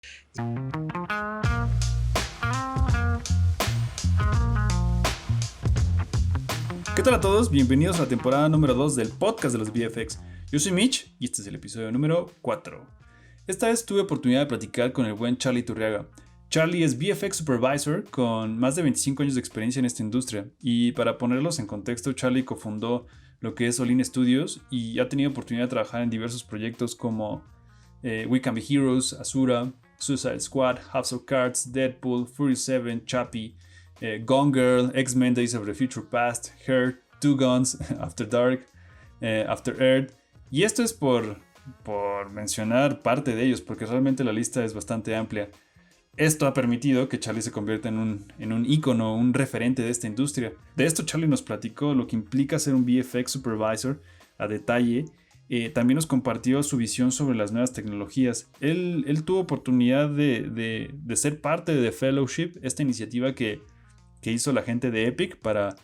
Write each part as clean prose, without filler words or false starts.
¿Qué tal a todos? Bienvenidos a la temporada número 2 del podcast de los VFX. Yo soy Mitch y este es el episodio número 4. Esta vez tuve oportunidad de platicar con el buen Charlie Turriaga. Charlie es VFX Supervisor con más de 25 años de experiencia en esta industria, y para ponerlos en contexto, Charlie cofundó lo que es Olin Studios y ha tenido oportunidad de trabajar en diversos proyectos como We Can Be Heroes, Asura, Suicide Squad, House of Cards, Deadpool, Fury 7, Chappie, Gone Girl, X-Men Days of the Future Past, Her, Two Guns, After Dark, After Earth. Y esto es por mencionar parte de ellos, porque realmente la lista es bastante amplia. Esto ha permitido que Charlie se convierta en un ícono, un referente de esta industria. De esto Charlie nos platicó lo que implica ser un VFX Supervisor a detalle. También nos compartió su visión sobre las nuevas tecnologías. Él tuvo oportunidad de ser parte de The Fellowship, esta iniciativa que hizo la gente de Epic para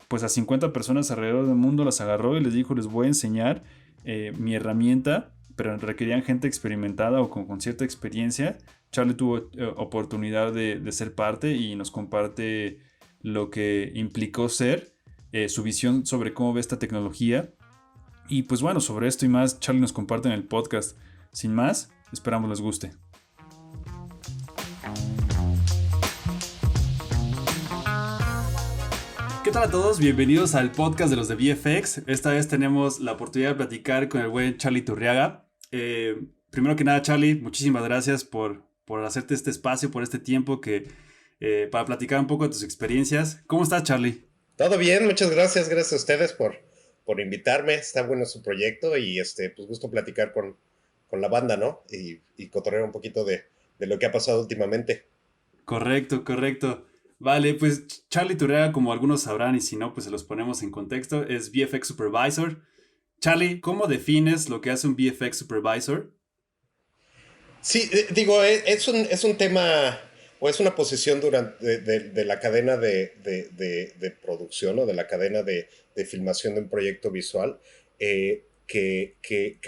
pues a 50 personas alrededor del mundo. Las agarró y les dijo: les voy a enseñar mi herramienta, pero requerían gente experimentada o con cierta experiencia. Charlie tuvo oportunidad de ser parte y nos comparte lo que implicó ser, su visión sobre cómo ve esta tecnología. Y pues bueno, sobre esto y más Charlie nos comparte en el podcast. Sin más, esperamos les guste. ¿Qué tal a todos? Bienvenidos al podcast de los de VFX. Esta vez tenemos la oportunidad de platicar con el buen Charlie Turriaga. Primero que nada, Charlie, muchísimas gracias por hacerte este espacio, por este tiempo para platicar un poco de tus experiencias. ¿Cómo estás, Charlie? Todo bien, muchas gracias. Gracias a ustedes por invitarme. Está bueno su proyecto y pues gusto platicar con la banda, ¿no? Y cotorrear un poquito de lo que ha pasado últimamente. Correcto. Vale, pues Charlie Turriaga, como algunos sabrán, y si no, pues se los ponemos en contexto, es VFX Supervisor. Charlie, ¿cómo defines lo que hace un VFX Supervisor? Sí, digo, es un tema o es una posición durante de la cadena de producción o de la cadena de filmación de un proyecto visual, que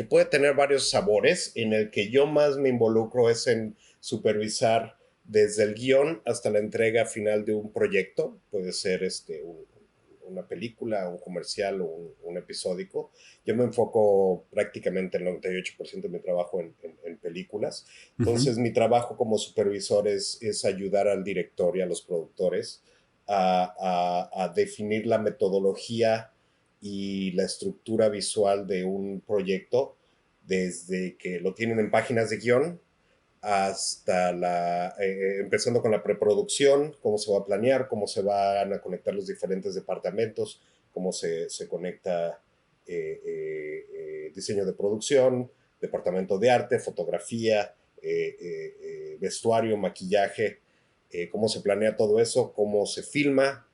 puede tener varios sabores. En el que yo más me involucro es en supervisar desde el guión hasta la entrega final de un proyecto. Puede ser una película, un comercial o un episódico. Yo me enfoco prácticamente el 98% de mi trabajo en películas. Entonces, mi trabajo como supervisor es ayudar al director y a los productores a definir la metodología y la estructura visual de un proyecto, desde que lo tienen en páginas de guión hasta empezando con la preproducción, cómo se va a planear, cómo se van a conectar los diferentes departamentos, cómo se conecta diseño de producción, departamento de arte, fotografía, vestuario, maquillaje, cómo se planea todo eso, cómo se filma,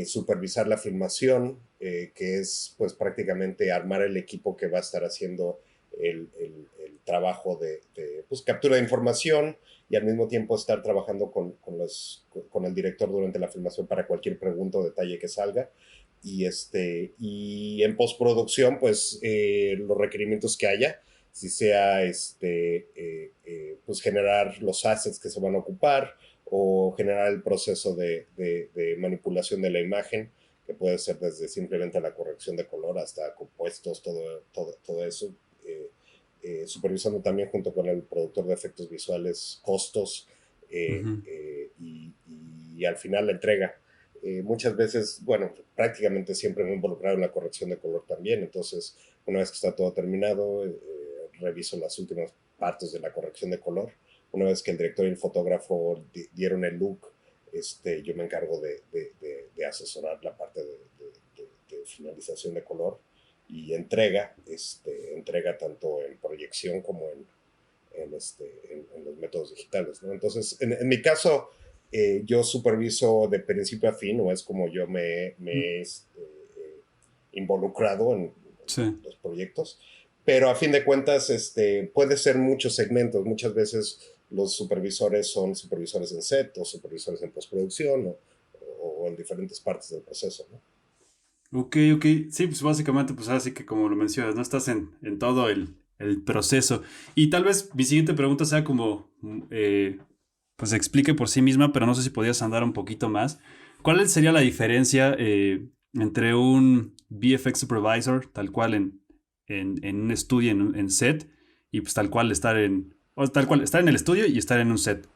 supervisar la filmación, que es pues prácticamente armar el equipo que va a estar haciendo el trabajo de pues, captura de información, y al mismo tiempo estar trabajando con el director durante la filmación para cualquier pregunta o detalle que salga. Y en postproducción, pues los requerimientos que haya, si sea pues generar los assets que se van a ocupar, o generar el proceso de manipulación de la imagen, que puede ser desde simplemente la corrección de color hasta compuestos, todo eso. Supervisando también junto con el productor de efectos visuales costos, y al final la entrega. Muchas veces, bueno, prácticamente siempre me he involucrado en la corrección de color también. Entonces, una vez que está todo terminado, reviso las últimas partes de la corrección de color. Una vez que el director y el fotógrafo dieron el look, yo me encargo de asesorar la parte de finalización de color y entrega tanto en proyección como en los métodos digitales, ¿no? Entonces, en mi caso, yo superviso de principio a fin, o es como yo me he involucrado en Sí. los proyectos, pero a fin de cuentas puede ser muchos segmentos. Muchas veces los supervisores son supervisores en set o supervisores en postproducción, o en diferentes partes del proceso, ¿no? Ok. Sí, pues básicamente, pues así que como lo mencionas, no estás en todo el proceso. Y tal vez mi siguiente pregunta sea como, pues explique por sí misma, pero no sé si podías andar un poquito más. ¿Cuál sería la diferencia entre un VFX Supervisor, tal cual en un estudio, en set, y pues tal cual estar en el estudio y estar en un set?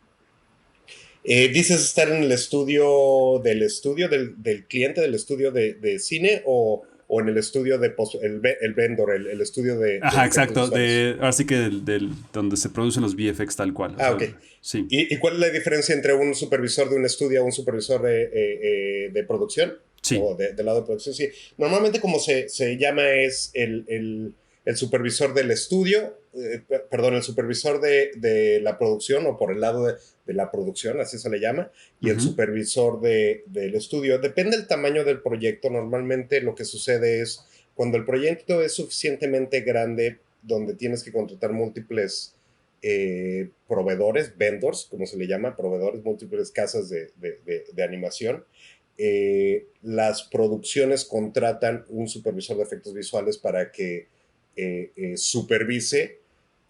¿Dices estar en el estudio del cliente, del estudio de cine o en el estudio el vendor, el estudio de Ajá, efectos exacto. visuales? Ahora sí que donde se producen los VFX tal cual. O Ah, sea, ok. sí. ¿Y cuál es la diferencia entre un supervisor de un estudio a un supervisor de producción? Sí. O del lado de producción, sí. Normalmente como se llama es el supervisor del estudio, perdón, el supervisor de la producción o por el lado de la producción, así se le llama, y el Ujú, supervisor del estudio. Depende del tamaño del proyecto. Normalmente lo que sucede es cuando el proyecto es suficientemente grande, donde tienes que contratar múltiples proveedores, vendors, como se le llama, proveedores, múltiples casas de animación. Las producciones contratan un supervisor de efectos visuales para que supervise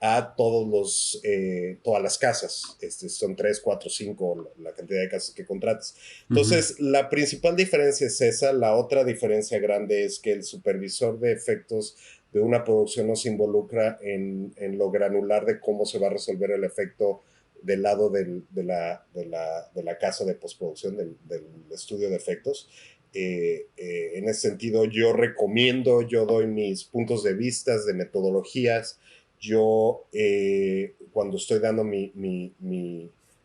a todas las casas. Son 3, 4, 5 la cantidad de casas que contratas. ujú, Entonces, la principal diferencia es esa. La otra diferencia grande es que el supervisor de efectos de una producción no se involucra en lo granular de cómo se va a resolver el efecto del lado de la casa de postproducción, del estudio de efectos. En ese sentido, yo doy mis puntos de vista, de metodologías. Cuando estoy dando mi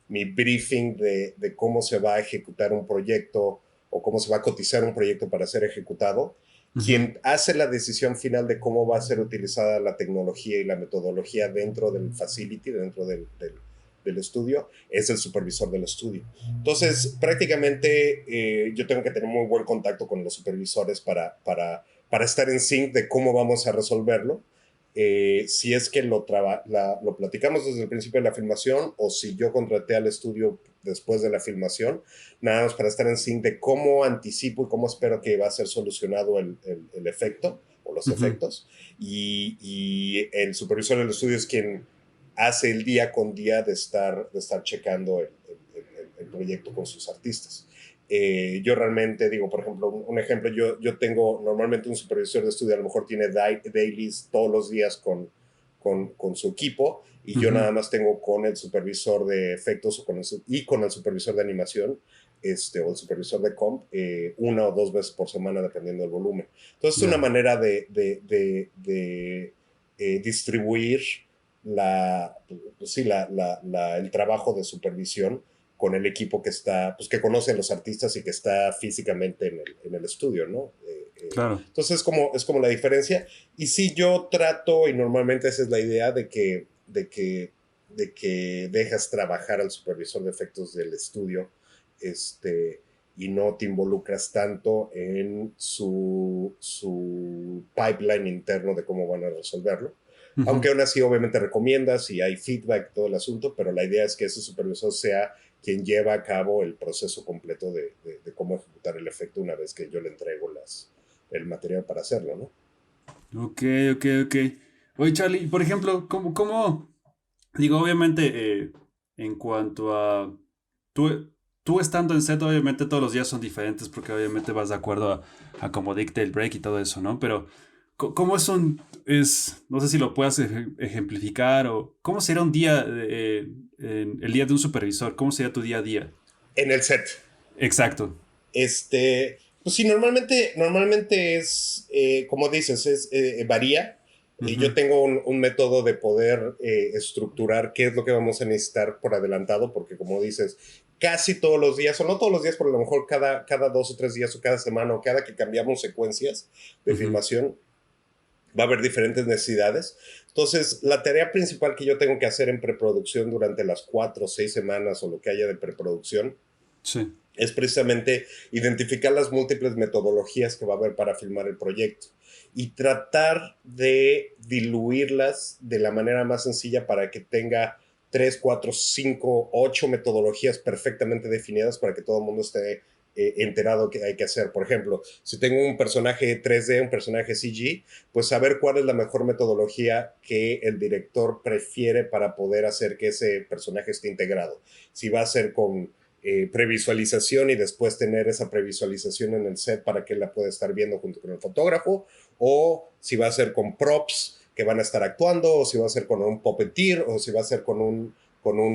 briefing de cómo se va a ejecutar un proyecto o cómo se va a cotizar un proyecto para ser ejecutado, ujú. quien hace la decisión final de cómo va a ser utilizada la tecnología y la metodología dentro del facility, dentro del estudio, es el supervisor del estudio. Entonces, prácticamente yo tengo que tener muy buen contacto con los supervisores para estar en sync de cómo vamos a resolverlo. Si es que lo platicamos desde el principio de la filmación o si yo contraté al estudio después de la filmación, nada más para estar en sync de cómo anticipo y cómo espero que va a ser solucionado el efecto o los Ujú. efectos. Y el supervisor del estudio es quien hace el día con día de estar checando el proyecto con sus artistas. Yo realmente digo, por ejemplo, un ejemplo, yo tengo normalmente un supervisor de estudio, a lo mejor tiene dailies todos los días con su equipo y yo Ujú. nada más tengo con el supervisor de efectos y con el supervisor de animación o el supervisor de comp una o dos veces por semana dependiendo del volumen. Entonces es una Ya. manera de distribuir pues sí, el trabajo de supervisión con el equipo que está, pues que conoce a los artistas y que está físicamente en el estudio, ¿no? Claro. Entonces es como la diferencia. Y sí, yo trato, y normalmente esa es la idea, de que dejas trabajar al supervisor de efectos del estudio, este, y no te involucras tanto en su pipeline interno de cómo van a resolverlo. Aunque Ujú. aún así, obviamente recomiendas y hay feedback, todo el asunto, pero la idea es que ese supervisor sea quien lleva a cabo el proceso completo de cómo ejecutar el efecto una vez que yo le entrego el material para hacerlo, ¿no? Ok, ok, ok. Oye, Charlie, por ejemplo, digo, obviamente, en cuanto a tú estando en set, obviamente todos los días son diferentes porque obviamente vas de acuerdo a cómo dicte el break y todo eso, ¿no? Pero, ¿cómo no sé si lo puedas ejemplificar o cómo sería un día, el día de un supervisor? ¿Cómo sería tu día a día? En el set. Exacto. Pues sí, normalmente es, como dices, varía. Yo Ujú, tengo un método de poder estructurar qué es lo que vamos a necesitar por adelantado, porque como dices, casi todos los días, o no todos los días, pero a lo mejor cada 2 o 3 días o cada semana o cada que cambiamos secuencias de ujú, filmación, va a haber diferentes necesidades. Entonces, la tarea principal que yo tengo que hacer en preproducción durante las 4 o 6 semanas o lo que haya de preproducción sí. es precisamente identificar las múltiples metodologías que va a haber para filmar el proyecto y tratar de diluirlas de la manera más sencilla para que tenga 3, 4, 5, 8 metodologías perfectamente definidas para que todo el mundo esté enterado que hay que hacer. Por ejemplo, si tengo un personaje 3D, un personaje CG, pues saber cuál es la mejor metodología que el director prefiere para poder hacer que ese personaje esté integrado. Si va a ser con previsualización y después tener esa previsualización en el set para que la pueda estar viendo junto con el fotógrafo, o si va a ser con props que van a estar actuando, o si va a ser con un puppeteer, o si va a ser con un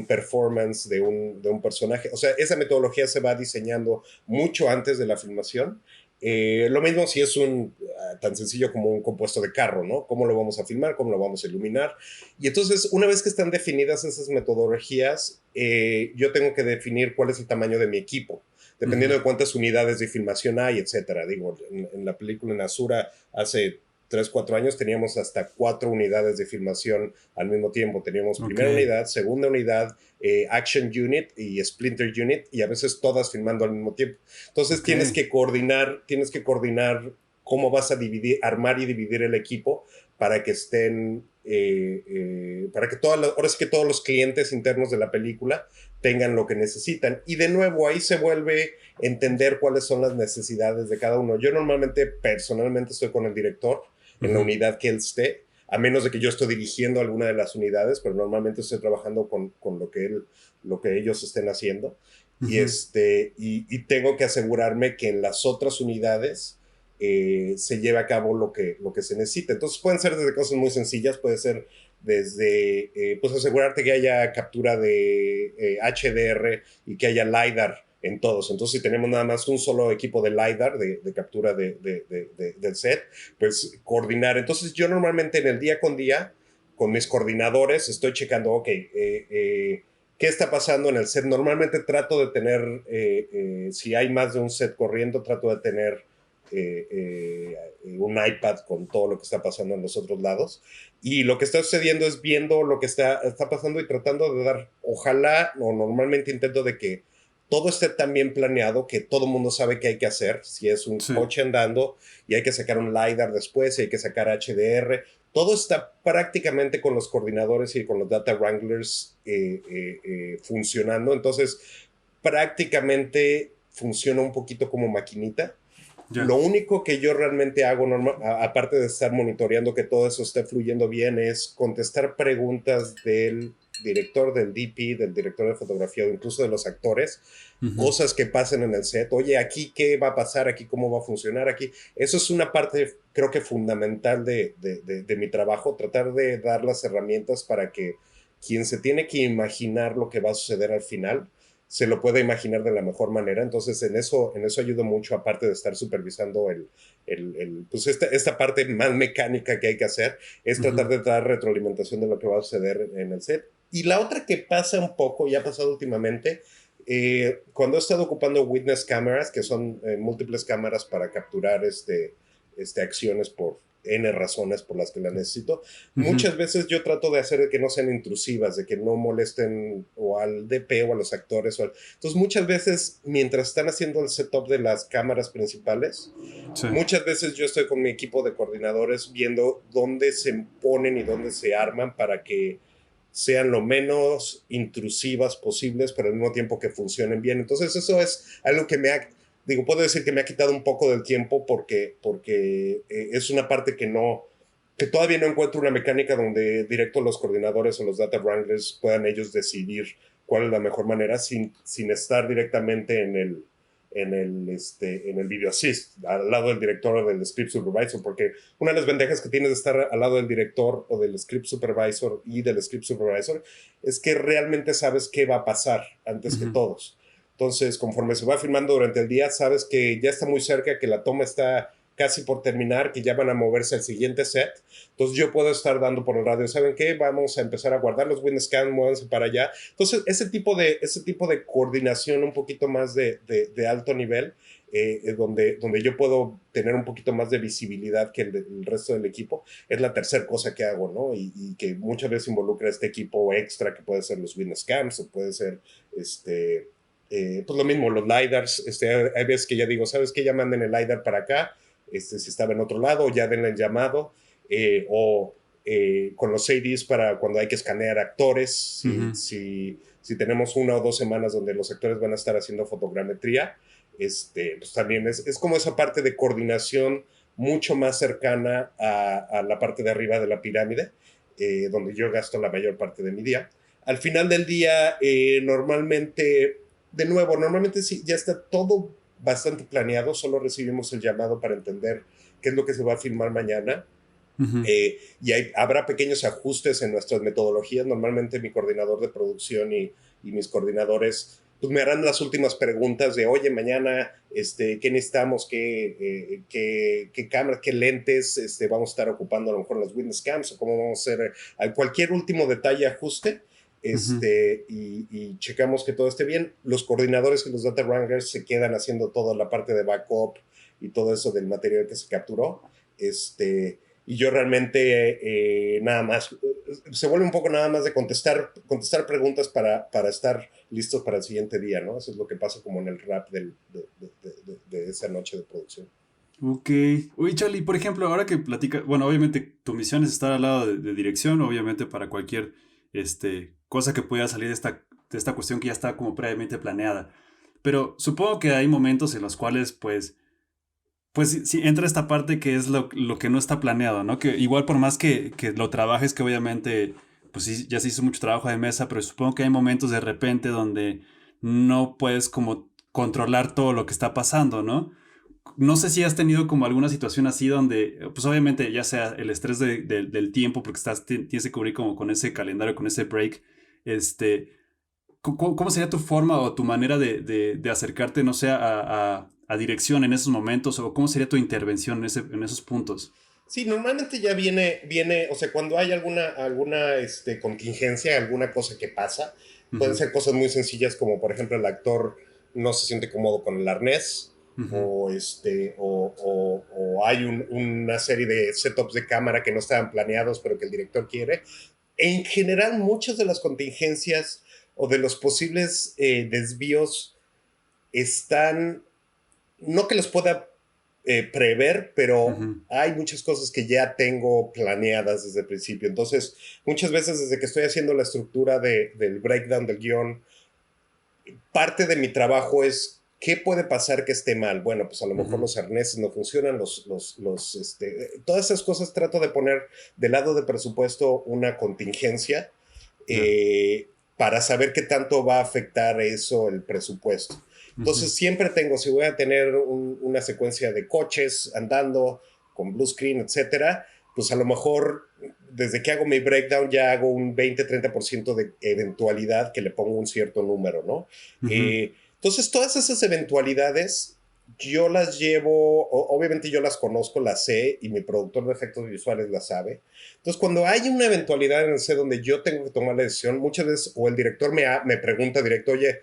performance de un personaje. O sea, esa metodología se va diseñando mucho antes de la filmación. Lo mismo si es tan sencillo como un compuesto de carro, ¿no? ¿Cómo lo vamos a filmar? ¿Cómo lo vamos a iluminar? Y entonces, una vez que están definidas esas metodologías, yo tengo que definir cuál es el tamaño de mi equipo, dependiendo de cuántas unidades de filmación hay, etcétera. Digo, en la película en Asura hace 3, 4 años teníamos hasta 4 unidades de filmación al mismo tiempo. Teníamos primera unidad, segunda unidad, Action Unit y Splinter Unit, y a veces todas filmando al mismo tiempo. Entonces tienes que coordinar cómo vas a armar y dividir el equipo para que estén, para que ahora sí que todos los clientes internos de la película tengan lo que necesitan. Y de nuevo ahí se vuelve entender cuáles son las necesidades de cada uno. Yo normalmente, personalmente, estoy con el director en la unidad que él esté, a menos de que yo esté dirigiendo alguna de las unidades, pero normalmente estoy trabajando con lo que ellos estén haciendo. Y tengo que asegurarme que en las otras unidades se lleve a cabo lo que se necesita. Entonces pueden ser desde cosas muy sencillas, puede ser desde pues asegurarte que haya captura de HDR y que haya LiDAR en todos. Entonces, si tenemos nada más un solo equipo de LiDAR, de captura del set, pues coordinar. Entonces, yo normalmente en el día con día, con mis coordinadores, estoy checando, ok, ¿qué está pasando en el set? Normalmente trato de tener, si hay más de un set corriendo, trato de tener un iPad con todo lo que está pasando en los otros lados. Y lo que está sucediendo es viendo lo que está pasando y tratando de dar, ojalá, o normalmente intento de que todo esté tan bien planeado que todo el mundo sabe qué hay que hacer. Si es un coche andando y hay que sacar un LiDAR después, y hay que sacar HDR, todo está prácticamente con los coordinadores y con los data wranglers funcionando. Entonces, prácticamente funciona un poquito como maquinita. Lo único que yo realmente hago, aparte de estar monitoreando que todo eso esté fluyendo bien, es contestar preguntas del director, del DP, del director de fotografía o incluso de los actores, cosas que pasen en el set. Oye, aquí qué va a pasar, aquí cómo va a funcionar, aquí. Eso es una parte, creo que fundamental de mi trabajo, tratar de dar las herramientas para que quien se tiene que imaginar lo que va a suceder al final se lo pueda imaginar de la mejor manera. Entonces, en eso ayuda mucho, aparte de estar supervisando pues esta parte más mecánica que hay que hacer, es tratar de dar retroalimentación de lo que va a suceder en el set. Y la otra que pasa un poco, y ha pasado últimamente, cuando he estado ocupando witness cameras, que son múltiples cámaras para capturar acciones por N razones por las que las necesito. Muchas veces yo trato de hacer que no sean intrusivas, de que no molesten o al DP o a los actores. Entonces, muchas veces, mientras están haciendo el setup de las cámaras principales, muchas veces yo estoy con mi equipo de coordinadores viendo dónde se ponen y dónde se arman para que sean lo menos intrusivas posibles, pero al mismo tiempo que funcionen bien. Entonces, eso es algo que puedo decir que me ha quitado un poco del tiempo porque es una parte que todavía no encuentro una mecánica donde directo los coordinadores o los data wranglers puedan ellos decidir cuál es la mejor manera sin estar directamente en el video assist, al lado del director o del script supervisor, porque una de las ventajas que tienes de estar al lado del director o del script supervisor es que realmente sabes qué va a pasar antes que todos. Entonces, conforme se va filmando durante el día, sabes que ya está muy cerca, que la toma está casi por terminar, que ya van a moverse al siguiente set. Entonces, yo puedo estar dando por el radio, ¿saben qué? Vamos a empezar a guardar los witness cam, muévanse para allá. Entonces, ese tipo de coordinación un poquito más de alto nivel, donde yo puedo tener un poquito más de visibilidad que el resto del equipo, es la tercera cosa que hago, ¿no? Y que muchas veces involucra este equipo extra, que puede ser los witness cams, o puede ser pues lo mismo, los LiDARs. Hay veces que ya digo, ¿sabes qué? Ya manden el LiDAR para acá, si estaba en otro lado, ya denle el llamado, con los ADs para cuando hay que escanear actores, si tenemos 1 o 2 semanas donde los actores van a estar haciendo fotogrametría, pues también es como esa parte de coordinación mucho más cercana a la parte de arriba de la pirámide, donde yo gasto la mayor parte de mi día. Al final del día, normalmente, de nuevo, normalmente sí, ya está todo bastante planeado, solo recibimos el llamado para entender qué es lo que se va a filmar mañana. Ujú. Y habrá pequeños ajustes en nuestras metodologías. Normalmente mi coordinador de producción y mis coordinadores pues me harán las últimas preguntas de, oye, mañana, ¿qué necesitamos? ¿Qué cámaras, qué lentes vamos a estar ocupando a lo mejor en las witness cams? ¿O cómo vamos a hacer cualquier último detalle, ajuste? Ujú. Y checamos que todo esté bien. Los coordinadores y los data wranglers se quedan haciendo toda la parte de backup y todo eso del material que se capturó. Y yo realmente nada más, se vuelve un poco nada más de contestar preguntas para estar listos para el siguiente día, ¿no? Eso es lo que pasa como en el rap de esa noche de producción. Ok. Oye, Charlie, por ejemplo, ahora que platica, bueno, obviamente tu misión es estar al lado de dirección, obviamente para cualquier cosa que pueda salir de esta cuestión que ya está como previamente planeada. Pero supongo que hay momentos en los cuales, pues sí, sí entra esta parte que es lo que no está planeado, ¿no? Que igual por más que lo trabajes, que obviamente, pues sí, ya se hizo mucho trabajo de mesa, pero supongo que hay momentos de repente donde no puedes como controlar todo lo que está pasando, ¿no? No sé si has tenido como alguna situación así donde, pues obviamente ya sea el estrés del tiempo, porque tienes que cubrir como con ese calendario, con ese break, este, ¿cómo sería tu forma o tu manera de acercarte, no sé, a dirección en esos momentos? ¿O cómo sería tu intervención en esos puntos? Sí, normalmente ya viene, o sea, cuando hay alguna contingencia, alguna cosa que pasa, pueden Ujú. ser cosas muy sencillas como, por ejemplo, el actor no se siente cómodo con el arnés, Ujú. o hay una serie de setups de cámara que no estaban planeados, pero que el director quiere. En general, muchas de las contingencias o de los posibles desvíos están, no que los pueda prever, pero Ujú. hay muchas cosas que ya tengo planeadas desde el principio. Entonces, muchas veces desde que estoy haciendo la estructura del breakdown del guión, parte de mi trabajo es qué puede pasar que esté mal. Bueno, pues a lo mejor Ujú. los arneses no funcionan, todas esas cosas trato de poner del lado de presupuesto una contingencia Ya. para saber qué tanto va a afectar eso el presupuesto. Ujú. Entonces siempre tengo, si voy a tener una secuencia de coches andando con blue screen, etcétera, pues a lo mejor desde que hago mi breakdown ya hago un 20-30% de eventualidad que le pongo un cierto número, ¿no? Ujú. Entonces todas esas eventualidades yo las llevo, obviamente yo las conozco, las sé y mi productor de efectos visuales las sabe. Entonces, cuando hay una eventualidad en el set donde yo tengo que tomar la decisión, muchas veces o el director me pregunta directo, oye,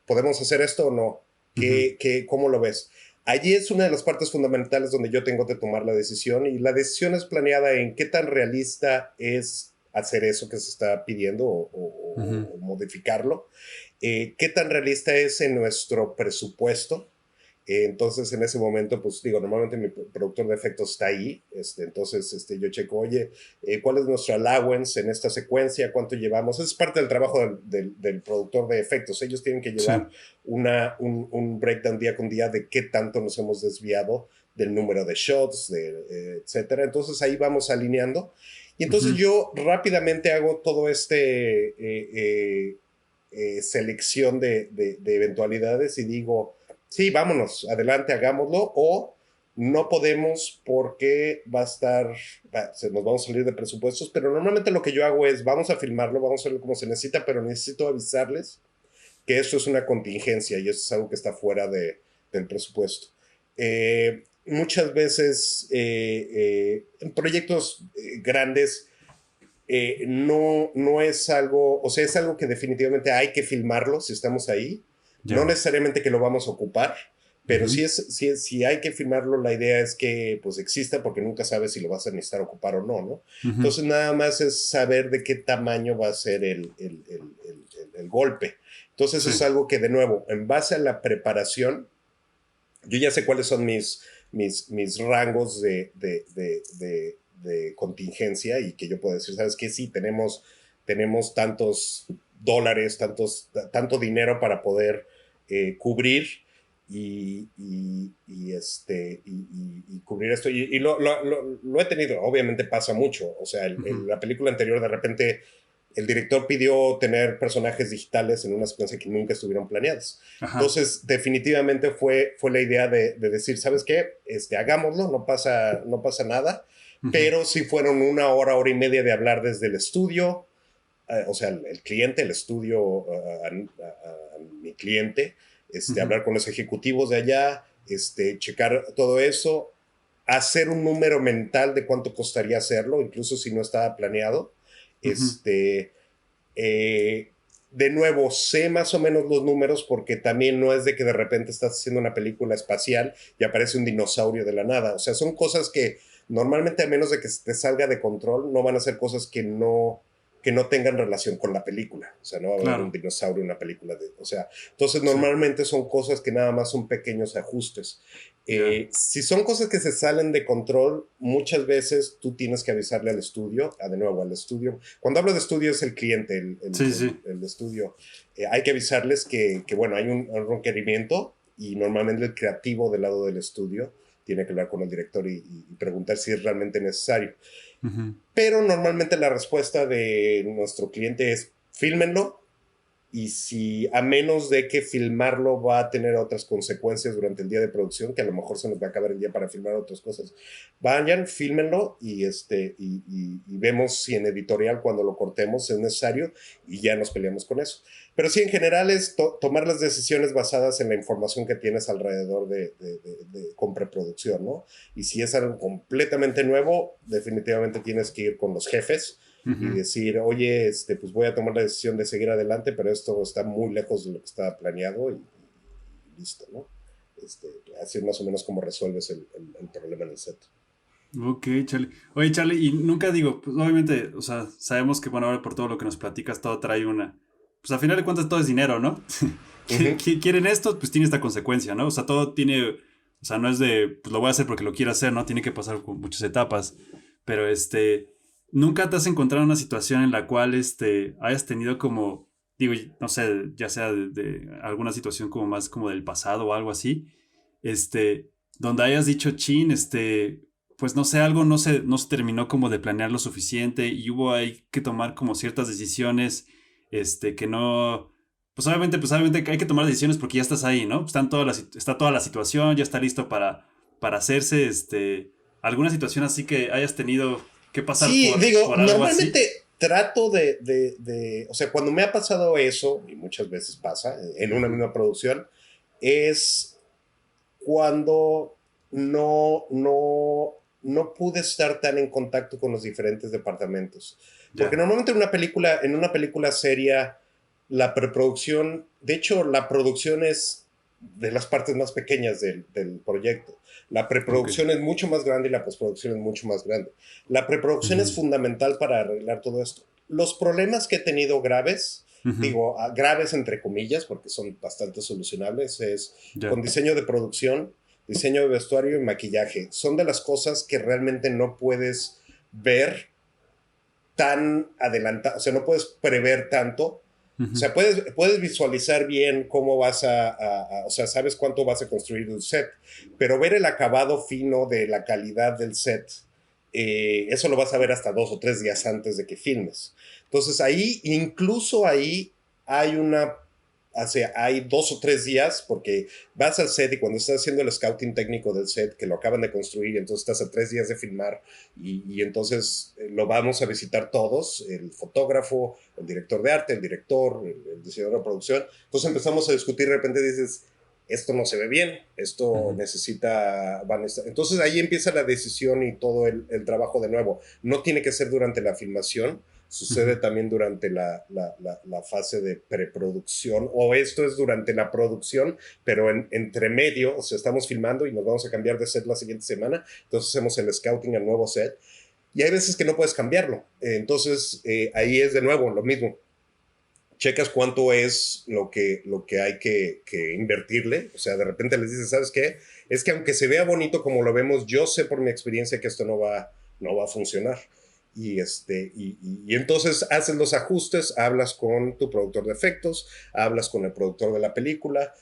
¿podemos hacer esto o no? Ujú. ¿Cómo lo ves? Allí es una de las partes fundamentales donde yo tengo que tomar la decisión y la decisión es planeada en qué tan realista es hacer eso que se está pidiendo Ujú. o modificarlo, qué tan realista es en nuestro presupuesto. Entonces, en ese momento, pues digo, normalmente mi productor de efectos está ahí. Entonces, yo checo, oye, ¿cuál es nuestro allowance en esta secuencia? ¿Cuánto llevamos? Es parte del trabajo del productor de efectos. Ellos tienen que Sí. llevar un breakdown día con día de qué tanto nos hemos desviado del número de shots, etcétera. Entonces, ahí vamos alineando. Y entonces Ujú. yo rápidamente hago todo selección de eventualidades y digo, sí, vámonos, adelante, hagámoslo, o no podemos porque nos vamos a salir de presupuestos, pero normalmente lo que yo hago es, vamos a filmarlo, vamos a hacerlo como se necesita, pero necesito avisarles que esto es una contingencia y eso es algo que está fuera del presupuesto. Muchas veces en proyectos grandes no es algo, o sea, es algo que definitivamente hay que filmarlo si estamos ahí. No Ya. necesariamente que lo vamos a ocupar, pero Ujú. si hay que filmarlo, la idea es que pues exista porque nunca sabes si lo vas a necesitar ocupar o no, ¿no? Ujú. Entonces nada más es saber de qué tamaño va a ser el golpe. Entonces eso es Sí. algo que de nuevo, en base a la preparación, yo ya sé cuáles son mis rangos de contingencia y que yo puedo decir, ¿sabes qué? Sí, tenemos tantos dólares, tanto dinero para poder cubrir y cubrir esto. Y lo he tenido, obviamente pasa mucho. O sea, la película anterior de repente el director pidió tener personajes digitales en una secuencia que nunca estuvieron planeadas. Ajá. Entonces, definitivamente fue la idea de decir, ¿sabes qué? Hagámoslo, no pasa nada. Ujú, Pero sí fueron una hora y media de hablar desde el estudio, o sea, el cliente, el estudio, a mi cliente, ujú, hablar con los ejecutivos de allá, checar todo eso, hacer un número mental de cuánto costaría hacerlo, incluso si no estaba planeado. ujú. Este, eh, de nuevo, sé más o menos los números porque también no es de que de repente estás haciendo una película espacial y aparece un dinosaurio de la nada. O sea, son cosas que normalmente a menos de que te salga de control, no van a ser cosas que no tengan relación con la película. O sea, no va a haber un Claro, dinosaurio en una película. O sea, entonces sí, normalmente son cosas que nada más son pequeños ajustes. ya. Si son cosas que se salen de control, muchas veces tú tienes que avisarle al estudio, de nuevo al estudio. Cuando hablo de estudio es el cliente, Sí, sí. el estudio. Hay que avisarles bueno, hay un requerimiento y normalmente el creativo del lado del estudio tiene que hablar con el director y preguntar si es realmente necesario. Ujú, Pero normalmente la respuesta de nuestro cliente es fílmenlo y si a menos de que filmarlo va a tener otras consecuencias durante el día de producción, que a lo mejor se nos va a acabar el día para filmar otras cosas, vayan, fílmenlo y vemos si en editorial cuando lo cortemos es necesario y ya nos peleamos con eso. Pero sí, en general es tomar las decisiones basadas en la información que tienes alrededor con preproducción, ¿no? Y si es algo completamente nuevo, definitivamente tienes que ir con los jefes y ujú. decir, oye, pues voy a tomar la decisión de seguir adelante, pero esto está muy lejos de lo que estaba planeado y listo, ¿no? Así más o menos como resuelves el problema en el set. Ok, Charlie. Oye, Charlie, y nunca digo, pues obviamente, o sea, sabemos que, bueno, ahora por todo lo que nos platicas, todo trae una. Pues al final de cuentas todo es dinero, ¿no? Uh -huh. Quieren esto, pues tiene esta consecuencia, ¿no? O sea, todo tiene, o sea, no es de, pues lo voy a hacer porque lo quiero hacer, ¿no? Tiene que pasar por muchas etapas. Pero nunca te has encontrado en una situación en la cual, hayas tenido como, digo, no sé, ya sea de alguna situación como más como del pasado o algo así, donde hayas dicho, chin, pues no sé, algo no se terminó como de planear lo suficiente y hubo ahí que tomar como ciertas decisiones, que no, pues obviamente hay que tomar decisiones porque ya estás ahí, ¿no? Está toda la situación, ya está listo para hacerse, alguna situación así que hayas tenido que pasar Sí, digo, por algo así. normalmente trato o sea, cuando me ha pasado eso, y muchas veces pasa en una Ujú, misma producción, es cuando no pude estar tan en contacto con los diferentes departamentos. Porque ya, normalmente en una película seria, la preproducción, de hecho, la producción es de las partes más pequeñas del proyecto. La ok. preproducción es mucho más grande y la postproducción es mucho más grande. La preproducción es Ujú, fundamental para arreglar todo esto. Los problemas que he tenido graves, ujú, digo, graves entre comillas, porque son bastante solucionables, es ya, con diseño de producción, diseño de vestuario y maquillaje. Son de las cosas que realmente no puedes ver tan adelantado, o sea, no puedes prever tanto. O ujú, sea, puedes visualizar bien cómo o sea, sabes cuánto vas a construir un set, pero ver el acabado fino de la calidad del set, eso lo vas a ver hasta 2 o 3 días antes de que filmes. Entonces ahí, incluso ahí, hay una o sea, hay 2 o 3 días porque vas al set y cuando estás haciendo el scouting técnico del set, que lo acaban de construir, entonces estás a 3 días de filmar y entonces lo vamos a visitar todos, el fotógrafo, el director de arte, el director, el diseñador de producción. Entonces empezamos a discutir, de repente dices, esto no se ve bien, esto ujú, necesita... Entonces ahí empieza la decisión y todo el trabajo de nuevo. No tiene que ser durante la filmación, sucede ujú. también durante la fase de preproducción, o esto es durante la producción, pero entre medio, o sea, estamos filmando y nos vamos a cambiar de set la siguiente semana, entonces hacemos el scouting al nuevo set, y hay veces que no puedes cambiarlo, entonces ahí es de nuevo lo mismo. Checas cuánto es lo que hay que invertirle, o sea, de repente les dices, ¿sabes qué? Es que aunque se vea bonito como lo vemos, yo sé por mi experiencia que esto no va a funcionar. Y entonces haces los ajustes, hablas con tu productor de efectos, hablas con el productor de la película,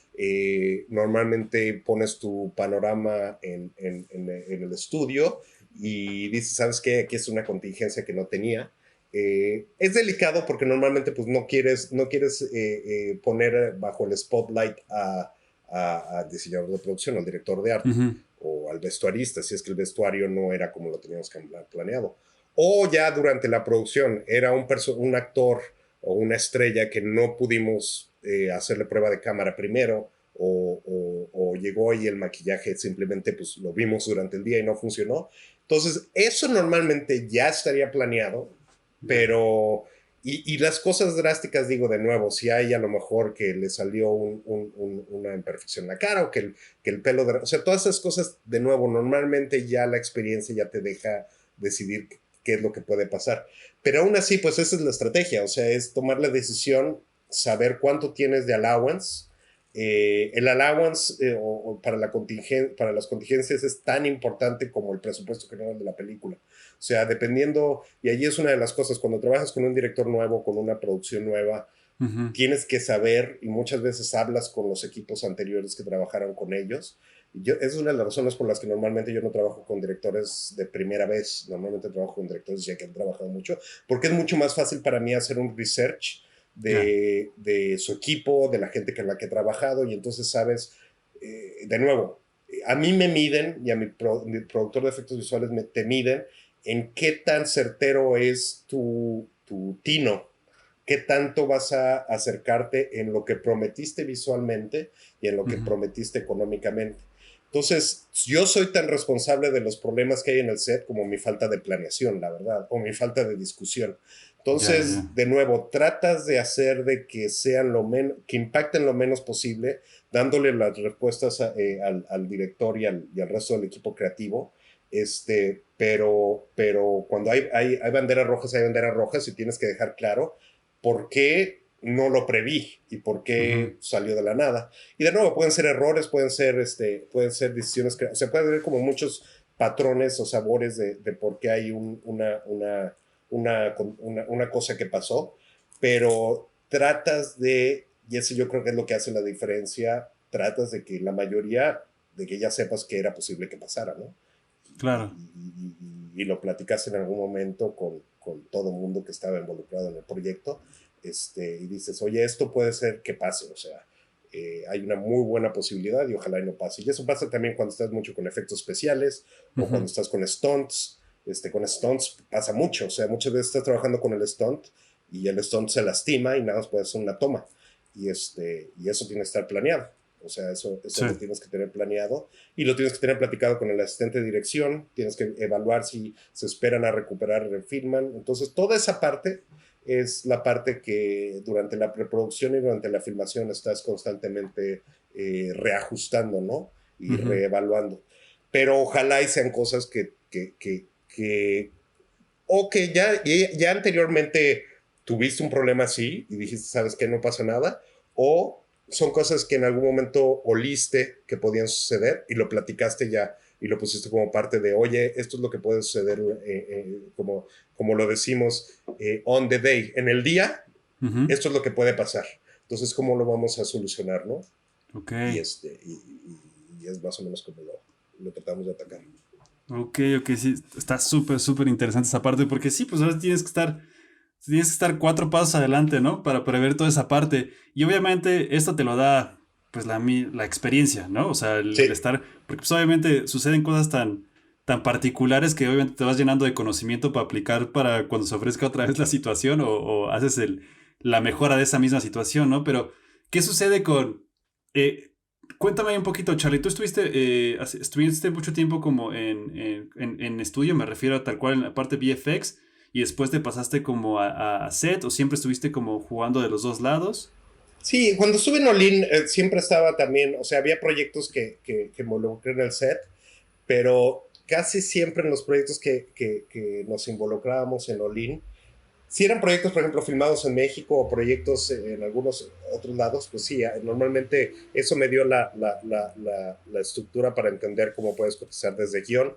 normalmente pones tu panorama en el estudio y dices, ¿sabes qué? Aquí es una contingencia que no tenía. Es delicado porque normalmente pues, no quieres poner bajo el spotlight al diseñador de producción, al director de arte Ujú. o al vestuarista, si es que el vestuario no era como lo teníamos planeado. O ya durante la producción era un actor o una estrella que no pudimos hacerle prueba de cámara primero o llegó y el maquillaje simplemente pues lo vimos durante el día y no funcionó. Entonces, eso normalmente ya estaría planeado, Ya. pero y las cosas drásticas, digo de nuevo, si hay a lo mejor que le salió una imperfección en la cara o que el pelo, o sea, todas esas cosas, de nuevo, normalmente ya la experiencia ya te deja decidir qué es lo que puede pasar. Pero aún así, pues esa es la estrategia, o sea, es tomar la decisión, saber cuánto tienes de allowance. El allowance o para las contingencias es tan importante como el presupuesto general de la película. O sea, dependiendo, y allí es una de las cosas, cuando trabajas con un director nuevo, con una producción nueva, Ujú. tienes que saber, y muchas veces hablas con los equipos anteriores que trabajaron con ellos. Esa es una de las razones por las que normalmente yo no trabajo con directores de primera vez, normalmente trabajo con directores ya que han trabajado mucho, porque es mucho más fácil para mí hacer un research Ya. de su equipo, de la gente con la que he trabajado, y entonces sabes, de nuevo, a mí me miden, y a mi productor de efectos visuales te miden en qué tan certero es tu tino, qué tanto vas a acercarte en lo que prometiste visualmente y en lo que Ujú. prometiste económicamente. Entonces, yo soy tan responsable de los problemas que hay en el set como mi falta de planeación, la verdad, o mi falta de discusión. Ya, ya. Entonces, de nuevo, tratas de hacer de que sean que impacten lo menos posible, dándole las respuestas al director y al resto del equipo creativo. Pero cuando hay banderas rojas y tienes que dejar claro por qué no lo preví y por Ujú. qué salió de la nada. Y de nuevo, pueden ser errores, pueden ser decisiones, o sea, pueden haber como muchos patrones o sabores de por qué hay una cosa que pasó, pero tratas y eso yo creo que es lo que hace la diferencia, tratas de que la mayoría, de que ya sepas que era posible que pasara, ¿no? y, Claro. y, y lo platicaste en algún momento con todo el mundo que estaba involucrado en el proyecto, y dices, oye, esto puede ser que pase, o sea, hay una muy buena posibilidad y ojalá y no pase. Y eso pasa también cuando estás mucho con efectos especiales o cuando Ujú. estás con stunts. Con stunts pasa mucho, o sea, muchas veces estás trabajando con el stunt y el stunt se lastima y nada más puede hacer una toma. Y eso tiene que estar planeado. O sea, eso Sí. lo tienes que tener planeado y lo tienes que tener platicado con el asistente de dirección, tienes que evaluar si se esperan a recuperar, refilman. Entonces, toda esa parte es la parte que durante la preproducción y durante la filmación estás constantemente reajustando, ¿no? Y Ujú. reevaluando. Pero ojalá y sean cosas o que ya anteriormente tuviste un problema así y dijiste, ¿sabes qué? No pasa nada. O son cosas que en algún momento oliste que podían suceder y lo platicaste ya y lo pusiste como parte de, oye, esto es lo que puede suceder, como lo decimos, on the day, en el día, Ujú. esto es lo que puede pasar. Entonces, ¿cómo lo vamos a solucionar, no? Ok. Y es más o menos como lo tratamos de atacar. Ok, ok, sí, está súper, súper interesante esa parte, porque sí, pues ahora tienes que estar 4 pasos adelante, ¿no? Para prever toda esa parte. Y obviamente esto te lo da, pues, la experiencia, ¿no? O sea, el Sí, estar, porque pues obviamente suceden cosas tan particulares que obviamente te vas llenando de conocimiento para aplicar para cuando se ofrezca otra vez la situación o haces la mejora de esa misma situación, ¿no? Pero, ¿qué sucede con... eh, Cuéntame ahí un poquito, Charlie. Tú estuviste mucho tiempo como en estudio, me refiero a tal cual en la parte VFX, y después te pasaste como a set, o siempre estuviste como jugando de los dos lados. sí, cuando estuve en Olin siempre estaba también, o sea, había proyectos que involucré en el set, pero casi siempre en los proyectos que nos involucrábamos en Olin, si eran proyectos, por ejemplo, filmados en México o proyectos en algunos otros lados, pues sí, normalmente eso me dio la estructura para entender cómo puedes cotizar desde guión.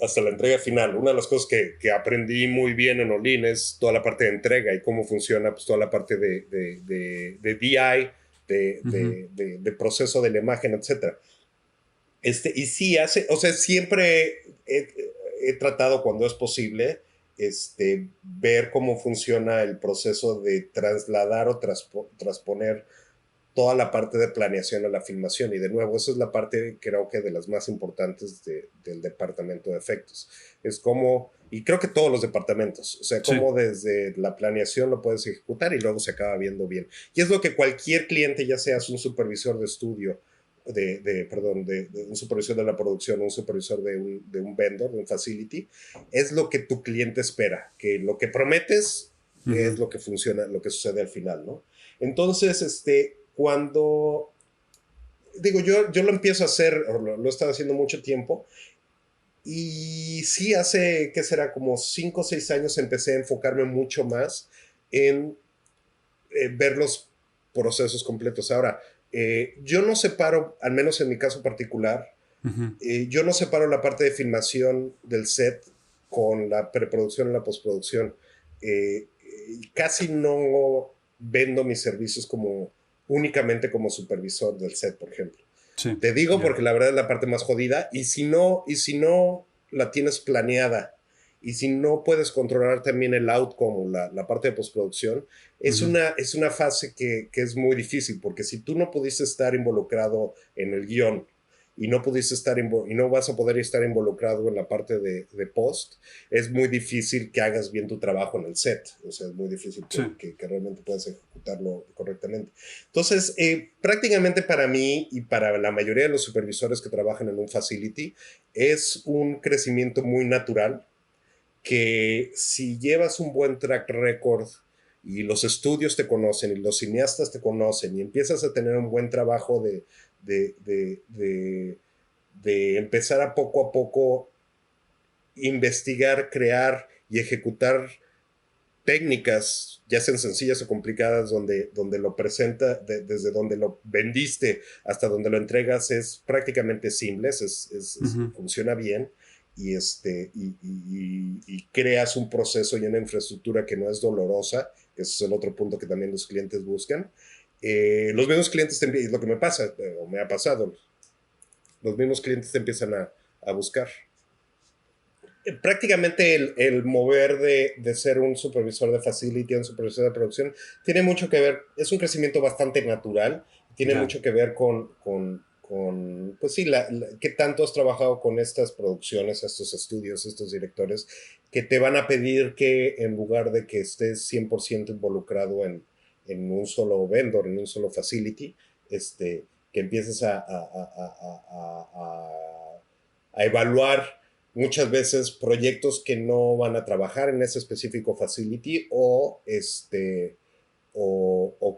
hasta la entrega final. Una de las cosas que aprendí muy bien en Olin es toda la parte de entrega y cómo funciona pues, toda la parte de DI, Ujú. de proceso de la imagen, etcétera. Y sí, o sea, siempre he tratado cuando es posible ver cómo funciona el proceso de trasladar o transponer toda la parte de planeación a la filmación. Y de nuevo, esa es la parte, creo que de las más importantes del departamento de efectos. Es como, y creo que todos los departamentos, o sea, Sí, cómo desde la planeación lo puedes ejecutar y luego se acaba viendo bien. Y es lo que cualquier cliente, ya seas un supervisor de estudio, perdón, de un supervisor de la producción, un supervisor de un vendor, de un facility, es lo que tu cliente espera, que lo que prometes es ujú, lo que funciona, lo que sucede al final, ¿no? Entonces, cuando digo, yo lo empiezo a hacer, lo he estado haciendo mucho tiempo, y sí, hace, ¿qué será? Como 5 o 6 años empecé a enfocarme mucho más en ver los procesos completos. Ahora, yo no separo, al menos en mi caso particular, ujú. yo no separo la parte de filmación del set con la preproducción y la postproducción. Casi no vendo mis servicios como únicamente como supervisor del set, por ejemplo. Sí, Te digo ya. porque la verdad es la parte más jodida y si no la tienes planeada y si no puedes controlar también el outcome, la parte de postproducción, Ujú, es una fase que es muy difícil porque si tú no pudiste estar involucrado en el guión y no pudiste estar y no vas a poder estar involucrado en la parte de post, es muy difícil que hagas bien tu trabajo en el set. O sea, es muy difícil sí, que realmente puedas ejecutarlo correctamente. Entonces, prácticamente para mí y para la mayoría de los supervisores que trabajan en un facility, es un crecimiento muy natural que si llevas un buen track record y los estudios te conocen y los cineastas te conocen y empiezas a tener un buen trabajo de, de, de, de empezar a poco investigar, crear y ejecutar técnicas, ya sean sencillas o complicadas, donde lo presenta, desde donde lo vendiste hasta donde lo entregas, es prácticamente simple, ujú. funciona bien y creas un proceso y una infraestructura que no es dolorosa, que ese es el otro punto que también los clientes buscan. Los mismos clientes, es lo que me pasa, o me ha pasado, los mismos clientes te empiezan a buscar prácticamente el mover de ser un supervisor de facility a un supervisor de producción tiene mucho que ver, es un crecimiento bastante natural, tiene Ya. mucho que ver pues sí, qué tanto has trabajado con estas producciones, estos estudios, estos directores, que te van a pedir que en lugar de que estés 100% involucrado en un solo vendor, en un solo facility, que empieces a evaluar muchas veces proyectos que no van a trabajar en ese específico facility o que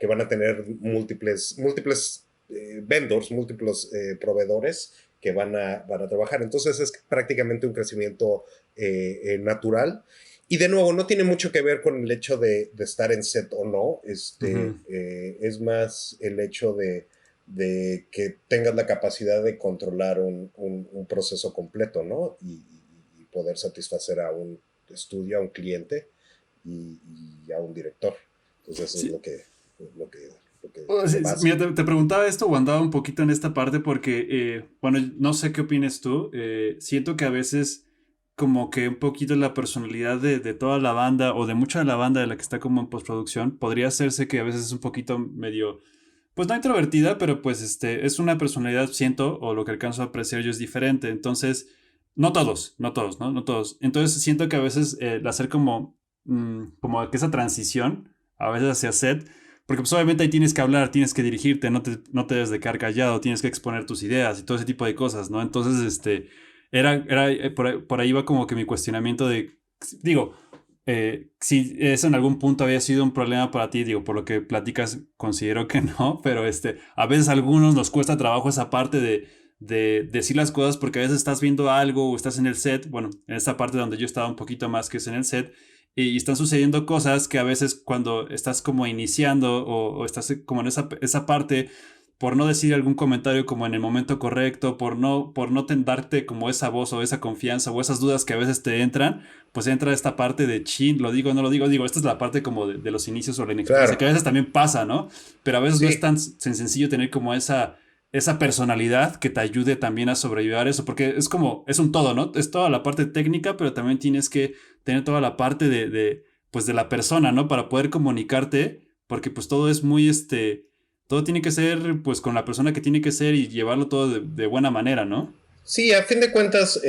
van a tener múltiples vendors, múltiples proveedores que van a trabajar. Entonces es prácticamente un crecimiento natural. Y de nuevo, no tiene mucho que ver con el hecho de estar en set o no. Ujú. Es más el hecho de que tengas la capacidad de controlar un proceso completo, ¿no? Y poder satisfacer a un estudio, a un cliente y a un director. Entonces eso es Sí, lo que, lo que oh, lo sí, sí, mira, básico. te preguntaba esto o andaba un poquito en esta parte porque, bueno, no sé qué opinas tú. Siento que a veces como que un poquito la personalidad de toda la banda o de mucha de la banda de la que está como en postproducción podría hacerse que a veces es un poquito medio, pues no introvertida, pero pues es una personalidad, siento, o lo que alcanzo a apreciar yo es diferente. Entonces, no todos, no todos, ¿no? No todos. Entonces siento que a veces el hacer como, como que esa transición, a veces hacia set, porque pues obviamente ahí tienes que hablar, tienes que dirigirte, no te debes de quedar callado, tienes que exponer tus ideas y todo ese tipo de cosas, ¿no? Entonces, por ahí va como que mi cuestionamiento de, digo, si eso en algún punto había sido un problema para ti, digo, por lo que platicas, considero que no, pero a veces a algunos nos cuesta trabajo esa parte de decir las cosas porque a veces estás viendo algo o estás en el set, bueno, en esta parte donde yo estaba un poquito más que es en el set, y están sucediendo cosas que a veces cuando estás como iniciando o estás como en esa parte, por no decir algún comentario como en el momento correcto, por no darte como esa voz o esa confianza o esas dudas que a veces te entran, pues entra esta parte de chin, lo digo, no lo digo, esta es la parte como de los inicios o la inexperiencia, que a Claro, veces también pasa, ¿no? Pero a veces no es sí. tan sencillo tener como esa personalidad que te ayude también a sobrellevar eso, porque es como, es un todo, ¿no? Es toda la parte técnica, pero también tienes que tener toda la parte pues de la persona, ¿no? Para poder comunicarte, porque pues todo es muy, todo tiene que ser pues con la persona que tiene que ser y llevarlo todo de buena manera, ¿no? Sí, a fin de cuentas,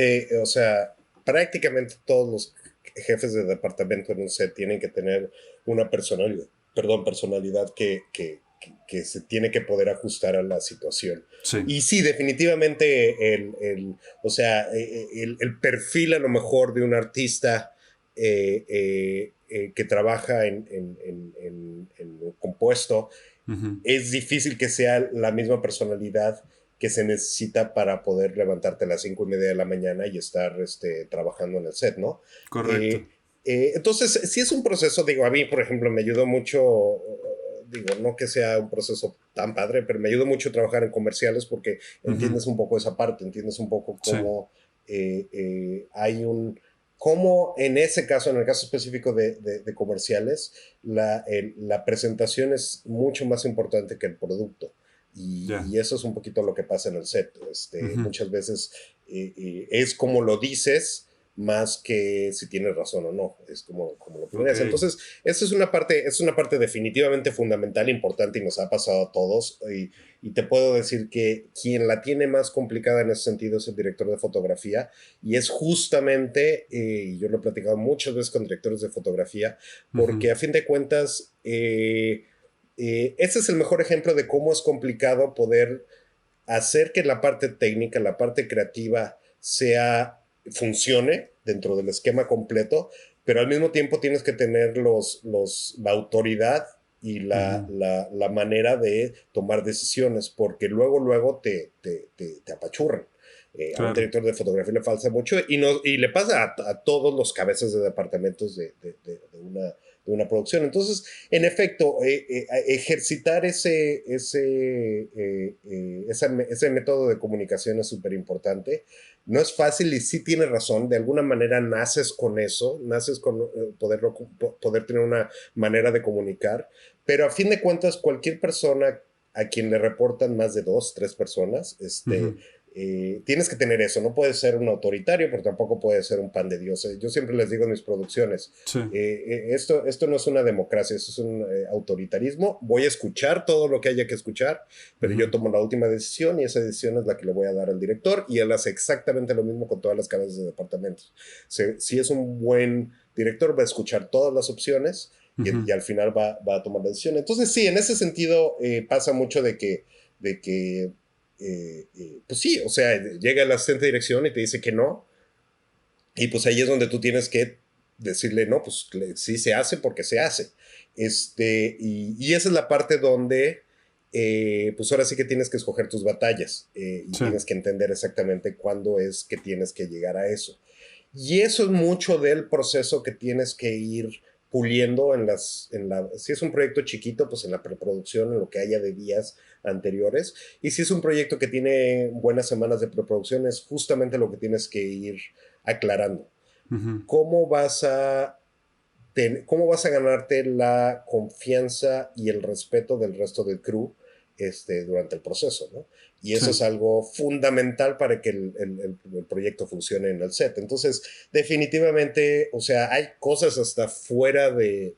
o sea, prácticamente todos los jefes de departamento en un set tienen que tener una personalidad, perdón, personalidad que se tiene que poder ajustar a la situación. Sí. Y sí, definitivamente o sea, el perfil a lo mejor de un artista que trabaja en un compuesto, Ujú. es difícil que sea la misma personalidad que se necesita para poder levantarte a las 5:30 de la mañana y estar trabajando en el set, ¿no? Correcto. Eh, entonces, sí es un proceso, digo, a mí, por ejemplo, me ayudó mucho, digo, no que sea un proceso tan padre, pero me ayudó mucho trabajar en comerciales porque Ujú. entiendes un poco esa parte, entiendes un poco Sí. cómo hay cómo en ese caso, en el caso específico de comerciales, la presentación es mucho más importante que el producto. Ya. Y eso es un poquito lo que pasa en el set. Ujú. Muchas veces es como lo dices más que si tienes razón o no. Es como lo Ok. planeas. Entonces, esa es una parte definitivamente fundamental, importante y nos ha pasado a todos. Y te puedo decir que quien la tiene más complicada en ese sentido es el director de fotografía. Y es justamente, y yo lo he platicado muchas veces con directores de fotografía, Ujú. porque a fin de cuentas, ese es el mejor ejemplo de cómo es complicado poder hacer que la parte técnica, la parte creativa funcione dentro del esquema completo, pero al mismo tiempo tienes que tener la autoridad y Ujú. la manera de tomar decisiones, porque luego te apachurran. A un Claro. director de fotografía le falta mucho y le pasa a todos los cabezas de departamentos de una producción. Entonces, en efecto, ejercitar ese método de comunicación es súper importante. No es fácil y sí tienes razón, de alguna manera naces con eso, naces con poder tener una manera de comunicar, pero a fin de cuentas cualquier persona a quien le reportan más de dos, tres personas, Ujú. tienes que tener eso, no puedes ser un autoritario, pero tampoco puedes ser un pan de Dios. Yo siempre les digo en mis producciones, Sí. esto no es una democracia, esto es un autoritarismo. Voy a escuchar todo lo que haya que escuchar, pero yo Ujú. tomo la última decisión y esa decisión es la que le voy a dar al director y él hace exactamente lo mismo con todas las cabezas de departamentos. Si es un buen director, va a escuchar todas las opciones y Ujú. al final va a tomar la decisión. Entonces, sí, en ese sentido pasa mucho de que pues sí, o sea, llega el asistente de dirección y te dice que no, y pues ahí es donde tú tienes que decirle, no, pues sí se hace porque se hace. Y esa es la parte donde, pues ahora sí que tienes que escoger tus batallas y Sí. tienes que entender exactamente cuándo es que tienes que llegar a eso. Y eso es mucho del proceso que tienes que ir puliendo si es un proyecto chiquito, pues en la preproducción, en lo que haya de días anteriores. Y si es un proyecto que tiene buenas semanas de preproducción, es justamente lo que tienes que ir aclarando. Ujú. ¿Cómo vas a ganarte la confianza y el respeto del resto del crew durante el proceso, ¿no? Y Sí. eso es algo fundamental para que el proyecto funcione en el set. Entonces, definitivamente, o sea, hay cosas hasta fuera de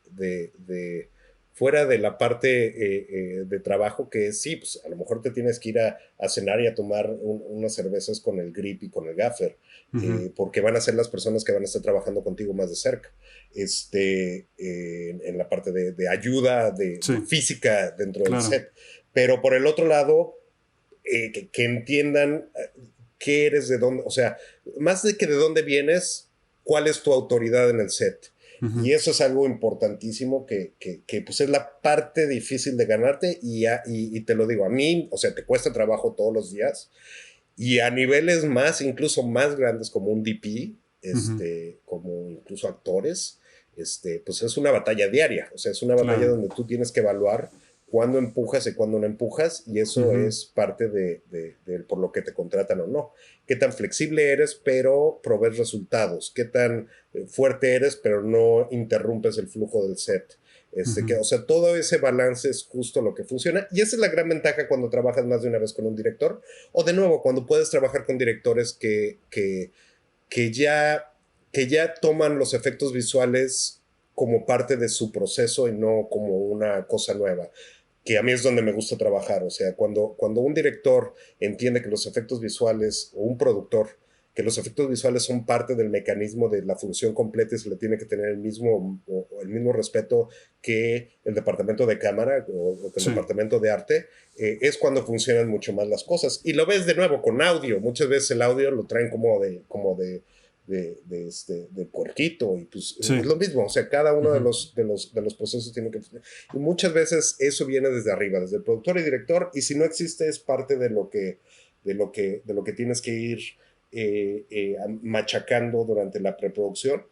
la parte de trabajo que sí, pues a lo mejor te tienes que ir a cenar y a tomar unas cervezas con el grip y con el gaffer, Ujú. porque van a ser las personas que van a estar trabajando contigo más de cerca en la parte de ayuda Sí. de física dentro del Claro. set. Pero por el otro lado, que entiendan qué eres, de dónde, o sea, más de que de dónde vienes, cuál es tu autoridad en el set. Ujú. Y eso es algo importantísimo pues es la parte difícil de ganarte y te lo digo, a mí, o sea, te cuesta trabajo todos los días y a niveles incluso más grandes como un DP, Ujú. como incluso actores, pues es una batalla diaria, o sea, es una batalla Claro. donde tú tienes que evaluar cuándo empujas y cuándo no empujas, y eso es parte de por lo que te contratan o no. Qué tan flexible eres, pero provees resultados. Qué tan fuerte eres, pero no interrumpes el flujo del set. O sea, todo ese balance es justo lo que funciona, y esa es la gran ventaja cuando trabajas más de una vez con un director, o de nuevo, cuando puedes trabajar con directores que ya toman los efectos visuales como parte de su proceso y no como una cosa nueva, que a mí es donde me gusta trabajar. O sea, cuando un director entiende que los efectos visuales, o un productor, que los efectos visuales son parte del mecanismo de la función completa y se le tiene que tener el mismo respeto que el departamento de cámara o que el departamento de arte, es cuando funcionan mucho más las cosas. Y lo ves de nuevo con audio. Muchas veces el audio lo traen como de puerquito, y pues es lo mismo. O sea, cada uno de los procesos tiene que, y muchas veces eso viene desde arriba, desde el productor y director, y si no existe, es parte de lo que tienes que ir machacando durante la preproducción.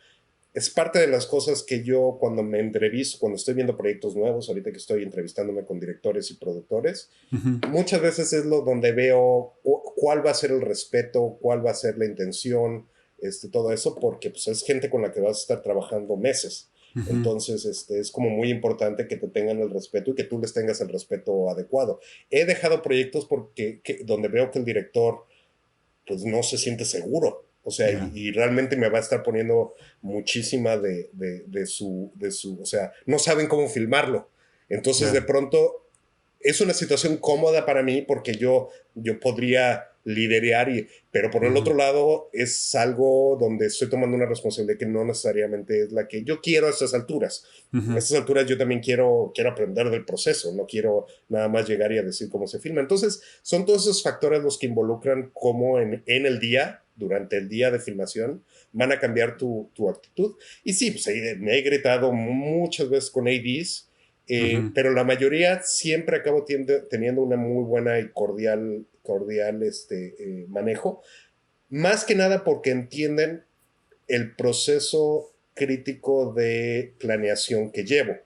Es parte de las cosas que yo, cuando me entrevisto, cuando estoy viendo proyectos nuevos, ahorita que estoy entrevistándome con directores y productores, muchas veces es donde veo cuál va a ser el respeto, cuál va a ser la intención, todo eso, porque pues es gente con la que vas a estar trabajando meses. Entonces, es como muy importante que te tengan el respeto y que tú les tengas el respeto adecuado. He dejado proyectos donde veo que el director pues no se siente seguro. O sea, y realmente me va a estar poniendo muchísima de su, o sea, no saben cómo filmarlo. Entonces, de pronto, es una situación cómoda para mí porque yo podría liderar, pero por el otro lado es algo donde estoy tomando una responsabilidad que no necesariamente es la que yo quiero a estas alturas. A estas alturas yo también quiero aprender del proceso, no quiero nada más llegar y a decir cómo se filma. Entonces son todos esos factores los que involucran cómo en el día, durante el día de filmación, van a cambiar tu actitud. Y sí, pues me he gritado muchas veces con ADs, pero la mayoría siempre acabo teniendo una muy buena y cordial manejo, más que nada porque entienden el proceso crítico de planeación que llevo,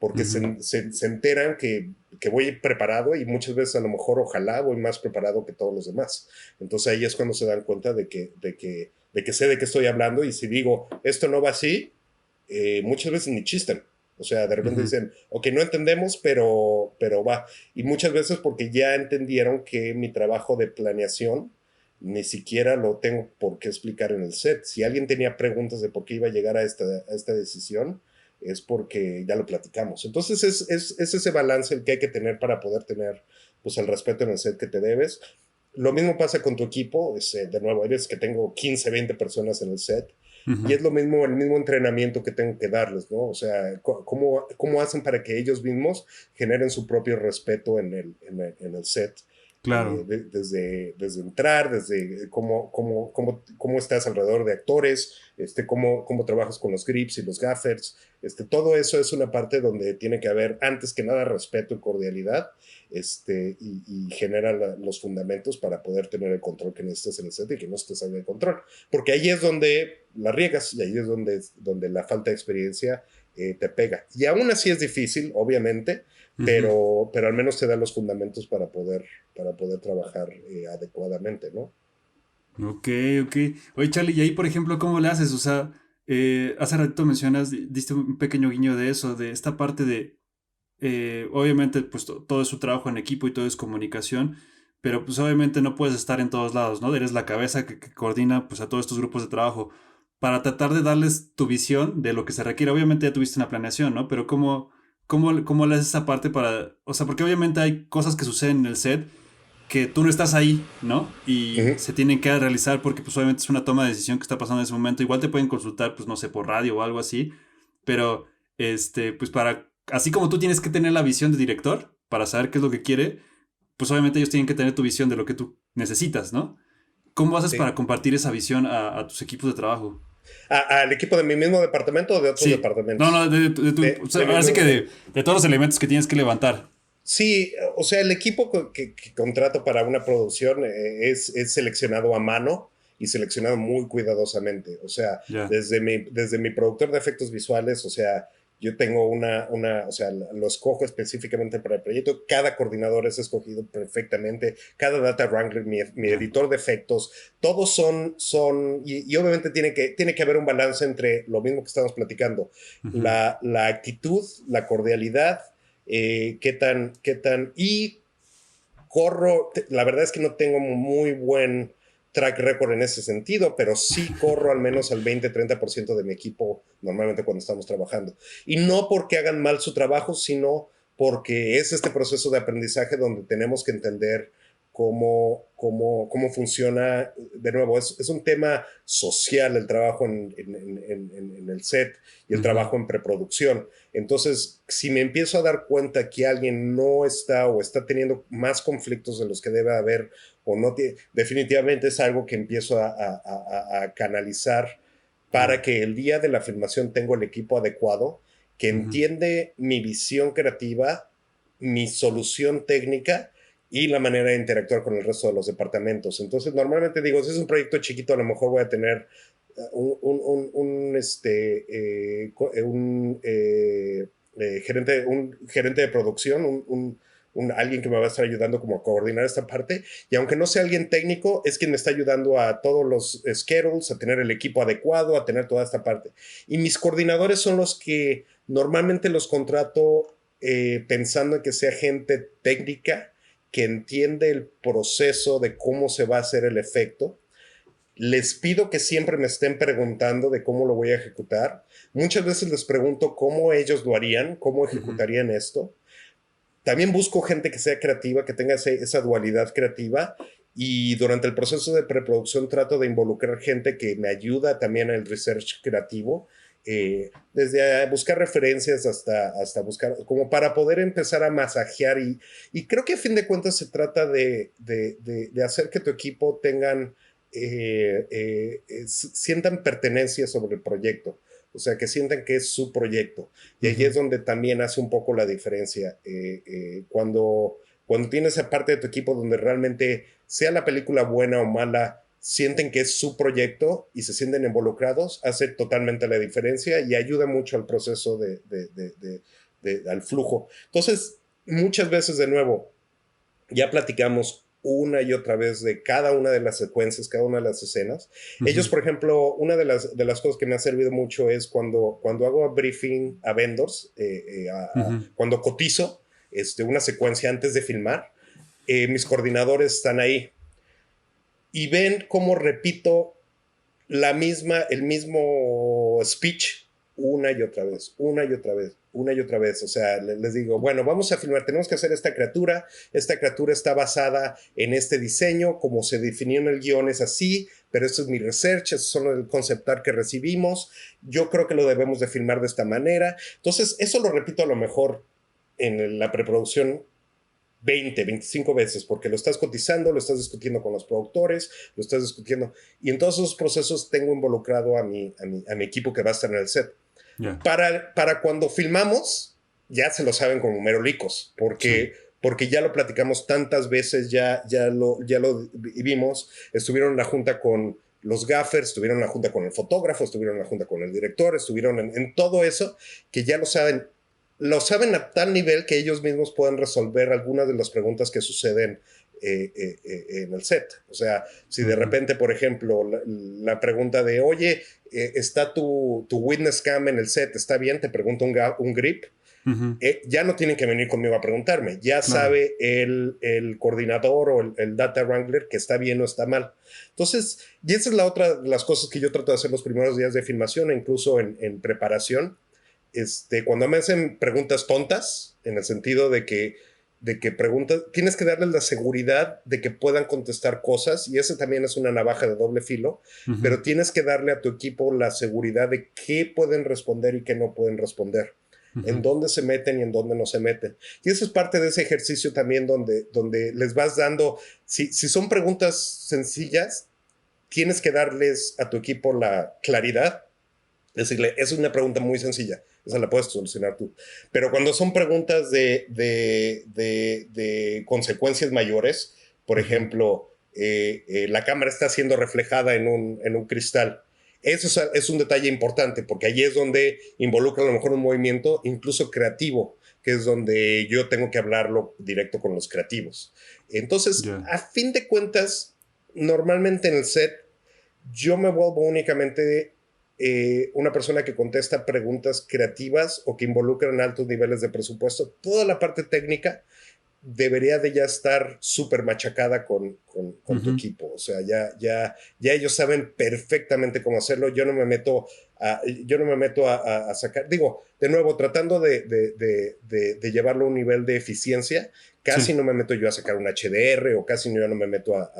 porque se enteran que voy preparado, y muchas veces a lo mejor ojalá voy más preparado que todos los demás. Entonces ahí es cuando se dan cuenta de que sé de qué estoy hablando, y si digo esto no va así, muchas veces ni chisten. O sea, de repente dicen, ok, no entendemos, pero va. Y muchas veces porque ya entendieron que mi trabajo de planeación ni siquiera lo tengo por qué explicar en el set. Si alguien tenía preguntas de por qué iba a llegar a esta decisión, es porque ya lo platicamos. Entonces es ese balance el que hay que tener para poder tener pues el respeto en el set que te debes. Lo mismo pasa con tu equipo. De nuevo, hay veces que tengo 15, 20 personas en el set, y es lo mismo, el mismo entrenamiento que tengo que darles, ¿no? O sea, ¿cómo hacen para que ellos mismos generen su propio respeto en el set? Claro. Desde entrar, desde cómo estás alrededor de actores, cómo trabajas con los grips y los gaffers. Todo eso es una parte donde tiene que haber, antes que nada, respeto y cordialidad, y genera los fundamentos para poder tener el control que necesitas en el set y que no estés en el control. Porque ahí es donde la riegas, y ahí es donde la falta de experiencia te pega. Y aún así es difícil, obviamente, pero al menos te da los fundamentos para poder trabajar adecuadamente, ¿no? Ok, ok. Oye, Charlie, y ahí, por ejemplo, ¿cómo le haces? O sea, hace ratito mencionas, diste un pequeño guiño de eso, de esta parte de, obviamente, pues todo es su trabajo en equipo y todo es comunicación, pero pues obviamente no puedes estar en todos lados, ¿no? Eres la cabeza que coordina pues a todos estos grupos de trabajo para tratar de darles tu visión de lo que se requiere. Obviamente ya tuviste una planeación, ¿no? Pero ¿cómo le haces esa parte para, o sea, porque obviamente hay cosas que suceden en el set que tú no estás ahí, ¿no? Y se tienen que realizar porque pues obviamente es una toma de decisión que está pasando en ese momento. Igual te pueden consultar, pues no sé, por radio o algo así, pero pues así como tú tienes que tener la visión de director para saber qué es lo que quiere, pues obviamente ellos tienen que tener tu visión de lo que tú necesitas, ¿no? ¿Cómo haces Sí. para compartir esa visión a tus equipos de trabajo? ¿Al equipo de mi mismo departamento o de otros Sí, no, departamentos? no, o sea, De mi ahora sí mismo que departamento. de todos los elementos que tienes que levantar. Sí, o sea, el equipo que contrato para una producción es seleccionado a mano y seleccionado muy cuidadosamente. O sea, Ya. desde mi productor de efectos visuales, o sea, yo tengo o sea, lo escojo específicamente para el proyecto, cada coordinador es escogido perfectamente, cada data wrangler, mi editor de efectos, todos y obviamente tiene que haber un balance entre lo mismo que estamos platicando, la actitud, la cordialidad, y la verdad es que no tengo muy buen track record en ese sentido, pero sí corro al menos al 20-30% de mi equipo normalmente cuando estamos trabajando. Y no porque hagan mal su trabajo, sino porque es este proceso de aprendizaje donde tenemos que entender cómo funciona. De nuevo, es un tema social el trabajo en el set y el trabajo en preproducción. Entonces, si me empiezo a dar cuenta que alguien no está o está teniendo más conflictos de los que debe haber o no tiene, definitivamente es algo que empiezo a canalizar para que el día de la filmación tenga el equipo adecuado, que entiende mi visión creativa, mi solución técnica y la manera de interactuar con el resto de los departamentos. Entonces, normalmente digo, si es un proyecto chiquito, a lo mejor voy a tener un gerente de producción, alguien que me va a estar ayudando como a coordinar esta parte, y aunque no sea alguien técnico, es quien me está ayudando a todos los schedules, a tener el equipo adecuado, a tener toda esta parte. Y mis coordinadores son los que normalmente los contrato pensando en que sea gente técnica que entiende el proceso de cómo se va a hacer el efecto. Les pido que siempre me estén preguntando de cómo lo voy a ejecutar. Muchas veces les pregunto cómo ellos lo harían, cómo ejecutarían esto. También busco gente que sea creativa, que tenga esa dualidad creativa, y durante el proceso de preproducción trato de involucrar gente que me ayuda también en el research creativo, desde buscar referencias hasta buscar, como para poder empezar a masajear, y creo que a fin de cuentas se trata de hacer que tu equipo sientan pertenencia sobre el proyecto. O sea, que sientan que es su proyecto. Y ahí es donde también hace un poco la diferencia. Cuando tienes esa parte de tu equipo donde realmente, sea la película buena o mala, sienten que es su proyecto y se sienten involucrados, hace totalmente la diferencia y ayuda mucho al proceso al flujo. Entonces, muchas veces, de nuevo, ya platicamos una y otra vez de cada una de las secuencias, cada una de las escenas. Ellos, por ejemplo, una de las cosas que me ha servido mucho es cuando hago briefing a vendors, cuando cotizo una secuencia antes de filmar, mis coordinadores están ahí y ven cómo repito el mismo speech una y otra vez, una y otra vez, una y otra vez. O sea, les digo, bueno, vamos a filmar, tenemos que hacer esta criatura está basada en este diseño, como se definió en el guión es así, pero esto es mi research, eso son el concept art que recibimos, yo creo que lo debemos de filmar de esta manera. Entonces, eso lo repito a lo mejor en la preproducción 25 veces, porque lo estás cotizando, lo estás discutiendo con los productores, lo estás discutiendo, y en todos esos procesos tengo involucrado a mi equipo que va a estar en el set. Yeah. Para cuando filmamos, ya se lo saben como merolicos, porque ya lo platicamos tantas veces, ya lo vimos, estuvieron en la junta con los gaffers, estuvieron en la junta con el fotógrafo, estuvieron en la junta con el director, estuvieron en todo eso, que ya lo saben a tal nivel que ellos mismos pueden resolver algunas de las preguntas que suceden en el set. O sea, si de repente, por ejemplo, la pregunta de, oye, ¿está tu witness cam en el set? ¿Está bien? Te pregunta un grip. Ya no tienen que venir conmigo a preguntarme. Ya sabe el coordinador o el data wrangler que está bien o está mal. Entonces, y esa es la otra de las cosas que yo trato de hacer los primeros días de filmación, e incluso en preparación. Cuando me hacen preguntas tontas, en el sentido de que preguntas, tienes que darles la seguridad de que puedan contestar cosas, y eso también es una navaja de doble filo, pero tienes que darle a tu equipo la seguridad de qué pueden responder y qué no pueden responder, en dónde se meten y en dónde no se meten. Y eso es parte de ese ejercicio también donde les vas dando, si son preguntas sencillas, tienes que darles a tu equipo la claridad, decirle, es una pregunta muy sencilla, esa la puedes solucionar tú. Pero cuando son preguntas de consecuencias mayores, por ejemplo, la cámara está siendo reflejada en un cristal, Eso es un detalle importante, porque ahí es donde involucra a lo mejor un movimiento incluso creativo, que es donde yo tengo que hablarlo directo con los creativos. Entonces, Ya. a fin de cuentas, normalmente en el set, yo me vuelvo únicamente una persona que contesta preguntas creativas o que involucran altos niveles de presupuesto. Toda la parte técnica debería de ya estar súper machacada con tu Ujú. equipo. O sea, ya ellos saben perfectamente cómo hacerlo. Yo no me meto a sacar, digo, de nuevo, tratando de llevarlo a un nivel de eficiencia, casi Sí. no me meto yo a sacar un HDR o casi yo no me meto a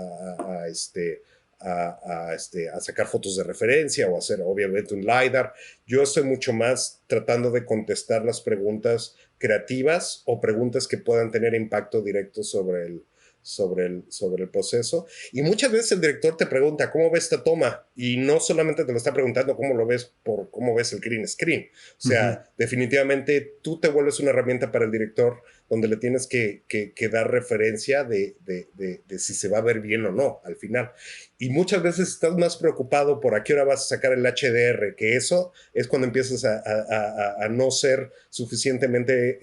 sacar fotos de referencia o hacer obviamente un LiDAR. Yo estoy mucho más tratando de contestar las preguntas creativas o preguntas que puedan tener impacto directo sobre el proceso. Y muchas veces el director te pregunta, ¿cómo ves esta toma? Y no solamente te lo está preguntando cómo lo ves por cómo ves el green screen. O Ujú. sea, definitivamente tú te vuelves una herramienta para el director donde le tienes que dar referencia de si se va a ver bien o no al final. Y muchas veces estás más preocupado por a qué hora vas a sacar el HDR, que eso es cuando empiezas a no ser suficientemente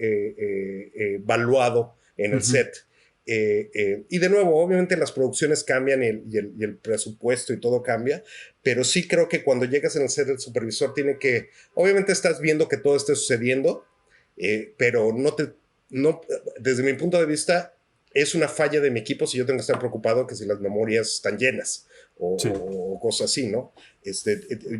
evaluado en el Ujú. set. Y de nuevo, obviamente las producciones cambian y el presupuesto y todo cambia, pero sí creo que cuando llegas en el set, el supervisor tiene que, obviamente estás viendo que todo esté sucediendo, pero no, desde mi punto de vista, es una falla de mi equipo si yo tengo que estar preocupado que si las memorias están llenas Sí. o cosas así, ¿no?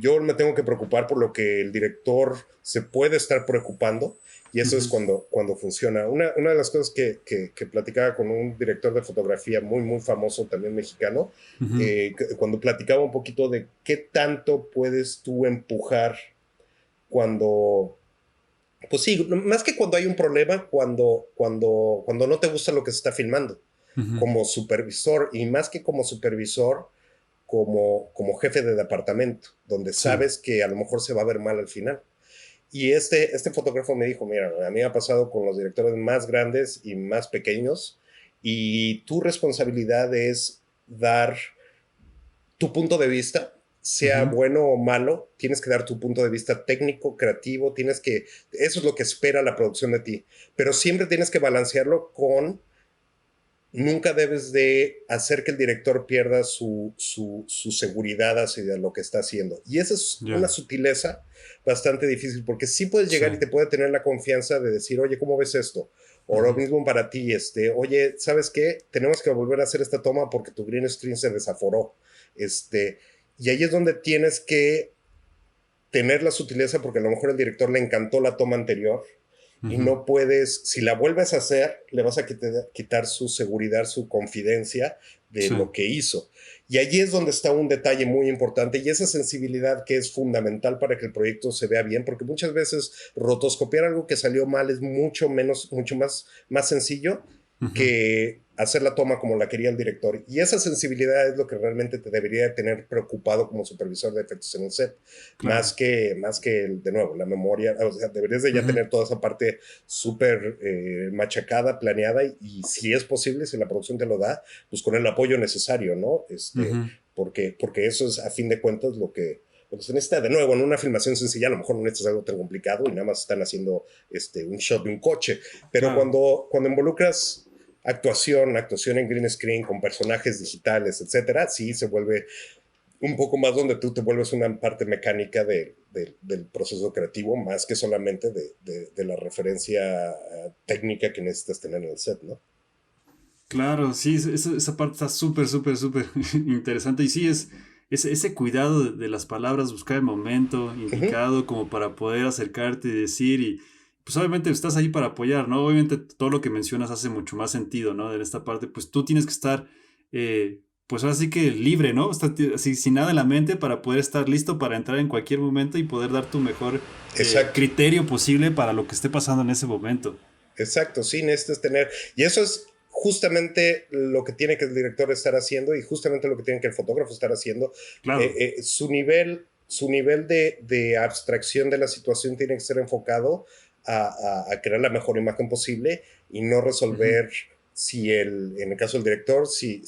Yo me tengo que preocupar por lo que el director se puede estar preocupando y eso es Ujú. cuando funciona. Una de las cosas que platicaba con un director de fotografía muy, muy famoso, también mexicano, Ujú. cuando platicaba un poquito de qué tanto puedes tú empujar cuando, pues sí, más que cuando hay un problema, cuando no te gusta lo que se está filmando, Ujú. como supervisor, y más que como supervisor, como jefe de departamento, donde Sí. sabes que a lo mejor se va a ver mal al final. Y este fotógrafo me dijo, mira, a mí me ha pasado con los directores más grandes y más pequeños, y tu responsabilidad es dar tu punto de vista, sea Ujú. bueno o malo, tienes que dar tu punto de vista técnico, creativo, eso es lo que espera la producción de ti, pero siempre tienes que balancearlo con, nunca debes de hacer que el director pierda su seguridad hacia lo que está haciendo. Y esa es una Ya. sutileza bastante difícil, porque sí puedes Sí. llegar y te puede tener la confianza de decir, oye, ¿cómo ves esto? O lo Ujú. mismo para ti, oye, ¿sabes qué? Tenemos que volver a hacer esta toma porque tu green screen se desaforó. Este, y ahí es donde tienes que tener la sutileza porque a lo mejor el director le encantó la toma anterior y Ujú. no puedes, si la vuelves a hacer, le vas a quitar su seguridad, su confidencia de Sí. lo que hizo. Y allí es donde está un detalle muy importante y esa sensibilidad que es fundamental para que el proyecto se vea bien, porque muchas veces rotoscopiar algo que salió mal es mucho más sencillo Ujú. que hacer la toma como la quería el director. Y esa sensibilidad es lo que realmente te debería tener preocupado como supervisor de efectos en un set, Claro. de nuevo, la memoria, o sea, deberías de ya Ujú. tener toda esa parte súper machacada, planeada, y si es posible, si la producción te lo da, pues con el apoyo necesario, ¿no? Ujú. Porque eso es, a fin de cuentas, lo que se necesita. De nuevo, en una filmación sencilla, a lo mejor no necesitas algo tan complicado y nada más están haciendo un shot de un coche, pero Claro. cuando involucras actuación en green screen con personajes digitales, etcétera, sí se vuelve un poco más donde tú te vuelves una parte mecánica del proceso creativo, más que solamente de la referencia técnica que necesitas tener en el set, ¿no? Claro, sí, esa parte está súper, súper, súper interesante. Y sí, ese cuidado de las palabras, buscar el momento Uh -huh. indicado como para poder acercarte y decir. Y pues obviamente estás ahí para apoyar, ¿no? Obviamente todo lo que mencionas hace mucho más sentido, ¿no? En esta parte, pues tú tienes que estar, pues ahora sí que libre, ¿no? Así, sin nada en la mente para poder estar listo para entrar en cualquier momento y poder dar tu mejor Exacto. criterio posible para lo que esté pasando en ese momento. Exacto, sí, necesitas tener, y eso es justamente lo que tiene que el director estar haciendo y justamente lo que tiene que el fotógrafo estar haciendo. Claro. Su nivel de abstracción de la situación tiene que ser enfocado a crear la mejor imagen posible y no Ujú. resolver en el caso del director, si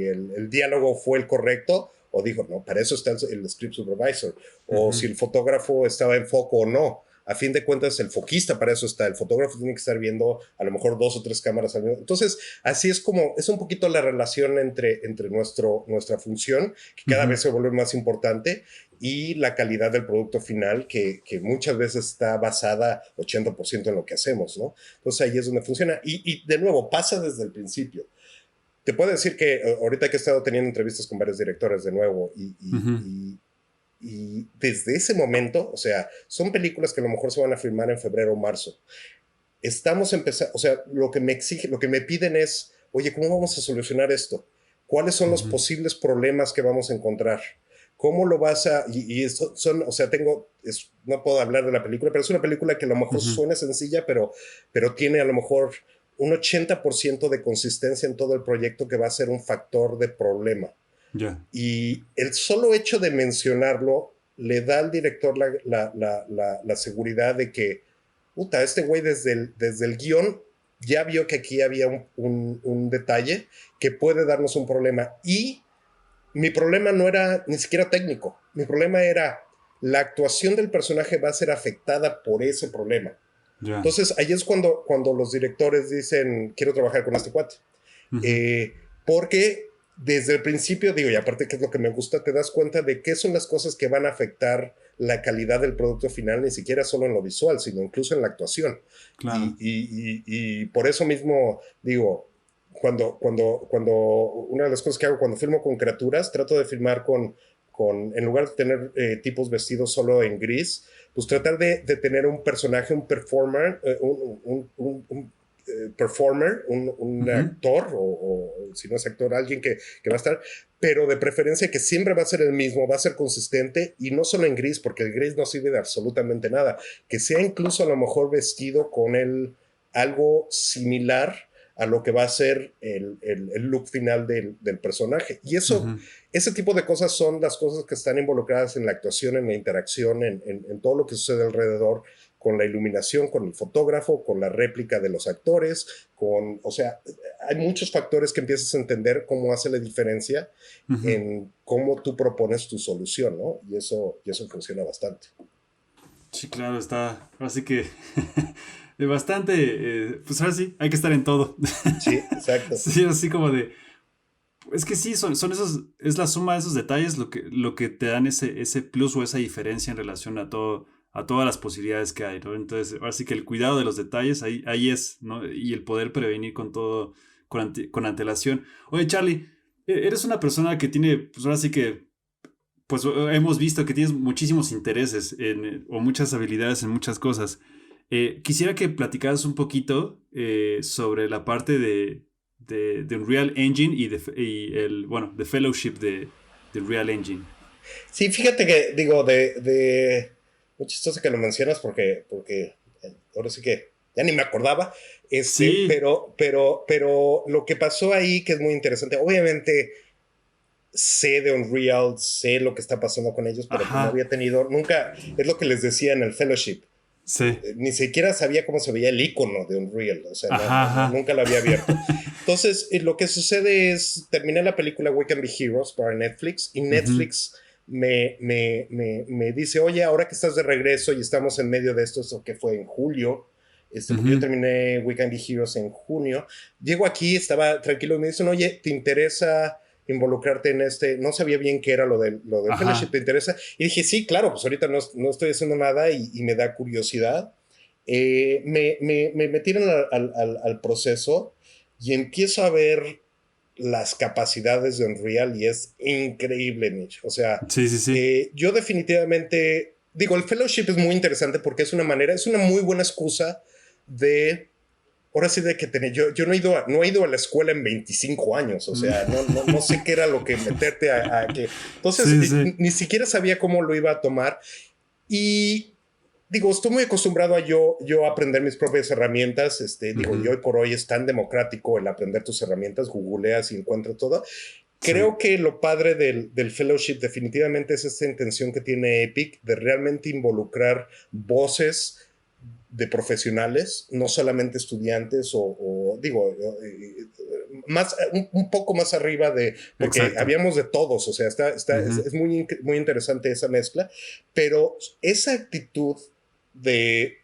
el diálogo fue el correcto o dijo, no, para eso está el script supervisor, o si el fotógrafo estaba en foco o no. A fin de cuentas, el foquista para eso está. El fotógrafo tiene que estar viendo a lo mejor 2 o 3 cámaras al mismo. Entonces, así es como, es un poquito la relación entre nuestra función, que cada vez se vuelve más importante, y la calidad del producto final, que muchas veces está basada 80% en lo que hacemos, ¿no? Entonces, ahí es donde funciona. Y de nuevo, pasa desde el principio. Te puedo decir que ahorita que he estado teniendo entrevistas con varios directores de nuevo, y desde ese momento, o sea, son películas que a lo mejor se van a filmar en febrero o marzo. Estamos empezando, o sea, lo que me piden es, oye, ¿cómo vamos a solucionar esto? ¿Cuáles son los posibles problemas que vamos a encontrar? ¿Cómo lo vas a...? Y son, o sea, no puedo hablar de la película, pero es una película que a lo mejor suena sencilla, pero tiene a lo mejor un 80% de consistencia en todo el proyecto, que va a ser un factor de problema. Yeah. Y el solo hecho de mencionarlo le da al director la seguridad de que, puta, este güey desde el guión ya vio que aquí había un detalle que puede darnos un problema. Y mi problema no era ni siquiera técnico. Mi problema era la actuación del personaje va a ser afectada por ese problema. Yeah. Entonces, ahí es cuando los directores dicen, quiero trabajar con este cuate. Porque desde el principio, digo, y aparte que es lo que me gusta, te das cuenta de qué son las cosas que van a afectar la calidad del producto final, ni siquiera solo en lo visual, sino incluso en la actuación. Claro. Y por eso mismo, digo, cuando una de las cosas que hago cuando filmo con criaturas, trato de filmar en lugar de tener tipos vestidos solo en gris, pues tratar de tener un personaje, un performer, performer, un actor, o si no es actor, alguien que va a estar, pero de preferencia que siempre va a ser el mismo, va a ser consistente, y no solo en gris, porque el gris no sirve de absolutamente nada, que sea incluso a lo mejor vestido con algo similar a lo que va a ser el look final del personaje. Y eso, ese tipo de cosas son las cosas que están involucradas en la actuación, en la interacción, en todo lo que sucede alrededor, con la iluminación, con el fotógrafo, con la réplica de los actores, o sea, hay muchos factores que empiezas a entender cómo hace la diferencia en cómo tú propones tu solución, ¿no? Y eso funciona bastante. Sí, claro, está. Así que bastante. Pues ahora sí, hay que estar en todo. Sí, exacto. Sí, así como de. Es que sí, son esos. Es la suma de esos detalles lo que te dan ese plus o esa diferencia en relación a todas las posibilidades que hay, ¿no? Entonces, ahora sí que el cuidado de los detalles, ahí es, ¿no? Y el poder prevenir con todo, con antelación. Oye, Charlie, eres una persona que tiene, pues ahora sí que pues hemos visto que tienes muchísimos intereses o muchas habilidades en muchas cosas. Quisiera que platicaras un poquito sobre la parte de Unreal Engine y the fellowship de Unreal Engine. Sí, fíjate que, digo, muy chistoso que lo mencionas porque ahora sí que ya ni me acordaba, Sí. pero lo que pasó ahí, que es muy interesante, obviamente sé de Unreal, sé lo que está pasando con ellos, pero pues no había tenido, nunca, es lo que les decía en el fellowship, Sí. ni siquiera sabía cómo se veía el icono de Unreal, o sea, nunca lo había abierto. Entonces, lo que sucede es, terminé la película We Can Be Heroes para Netflix, y Netflix me dice, oye, ahora que estás de regreso y estamos en medio de esto que fue en julio, porque yo terminé We Can Be Heroes en junio, llego aquí, estaba tranquilo y me dicen, oye, ¿te interesa involucrarte en no sabía bien qué era lo del fellowship, ¿te interesa? Y dije, sí, claro, pues ahorita no estoy haciendo nada y me da curiosidad. Me metieron al proceso y empiezo a ver las capacidades de Unreal y es increíble, Mitch. O sea, Sí. yo definitivamente, digo, el fellowship es muy interesante porque es una muy buena excusa de... Ahora sí de que yo no he ido a la escuela en 25 años, o sea, no sé qué era lo que meterte a que... Entonces, ni siquiera sabía cómo lo iba a tomar. Y digo, estoy muy acostumbrado a yo aprender mis propias herramientas. Digo, y hoy por hoy es tan democrático el aprender tus herramientas, googleas y encuentras todo. Creo que lo padre del fellowship definitivamente es esta intención que tiene Epic de realmente involucrar voces de profesionales, no solamente estudiantes o digo, más, un poco más arriba de, porque Exacto. habíamos de todos, o sea, es muy, muy interesante esa mezcla, pero esa actitud de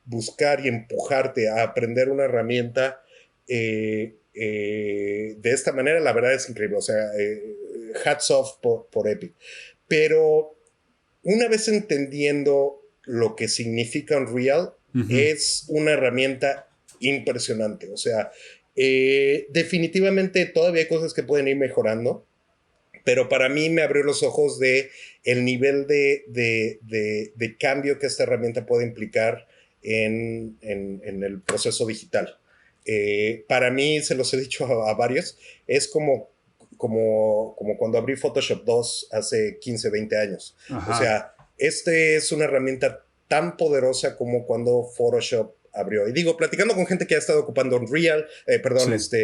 buscar y empujarte a aprender una herramienta de esta manera, la verdad es increíble, o sea, hats off por Epic. Pero una vez entendiendo lo que significa Unreal, es una herramienta impresionante. O sea, definitivamente todavía hay cosas que pueden ir mejorando, pero para mí me abrió los ojos de el nivel de cambio que esta herramienta puede implicar en el proceso digital. Para mí, se los he dicho a varios, es como cuando abrí Photoshop 2 hace 15, 20 años. Ajá. O sea, es una herramienta tan poderosa como cuando Photoshop abrió. Y digo, platicando con gente que ha estado ocupando Unreal, perdón, Sí.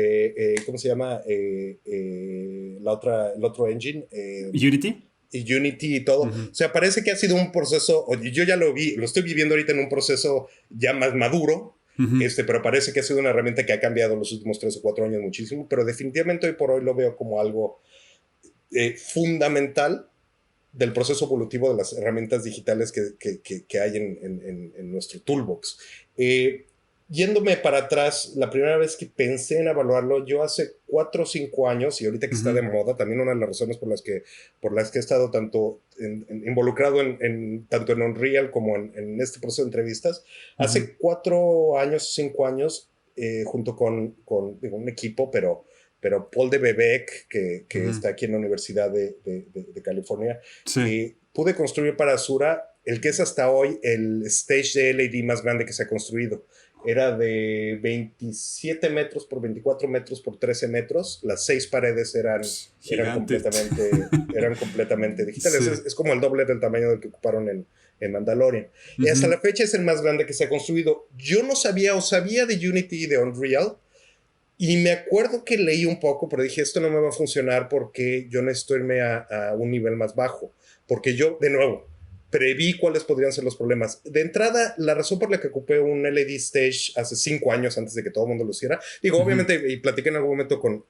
¿cómo se llama? El otro engine. ¿Unity? Y Unity y todo. O sea, parece que ha sido un proceso, yo ya lo estoy viviendo ahorita en un proceso ya más maduro, pero parece que ha sido una herramienta que ha cambiado los últimos 3 o 4 años muchísimo, pero definitivamente hoy por hoy lo veo como algo fundamental del proceso evolutivo de las herramientas digitales que hay en nuestro toolbox. Yéndome para atrás, la primera vez que pensé en evaluarlo, yo hace 4 o 5 años, y ahorita que está de moda, también una de las razones por las que he estado tanto involucrado tanto en Unreal como en este proceso de entrevistas, hace 4 años, 5 años, junto con digo, un equipo, pero Paul de Bebeck, que está aquí en la Universidad de California, Sí. pude construir para Azura el que es hasta hoy el stage de LED más grande que se ha construido. Era de 27 metros por 24 metros por 13 metros. Las 6 paredes eran completamente digitales. Sí. Es como el doble del tamaño del que ocuparon en Mandalorian. Y hasta la fecha es el más grande que se ha construido. Yo no sabía o sabía de Unity y de Unreal. Y me acuerdo que leí un poco, pero dije, esto no me va a funcionar porque yo necesito irme a un nivel más bajo. Porque yo, de nuevo, preví cuáles podrían ser los problemas. De entrada, la razón por la que ocupé un LED Stage hace 5 años antes de que todo el mundo lo hiciera, digo, obviamente, y platiqué en algún momento con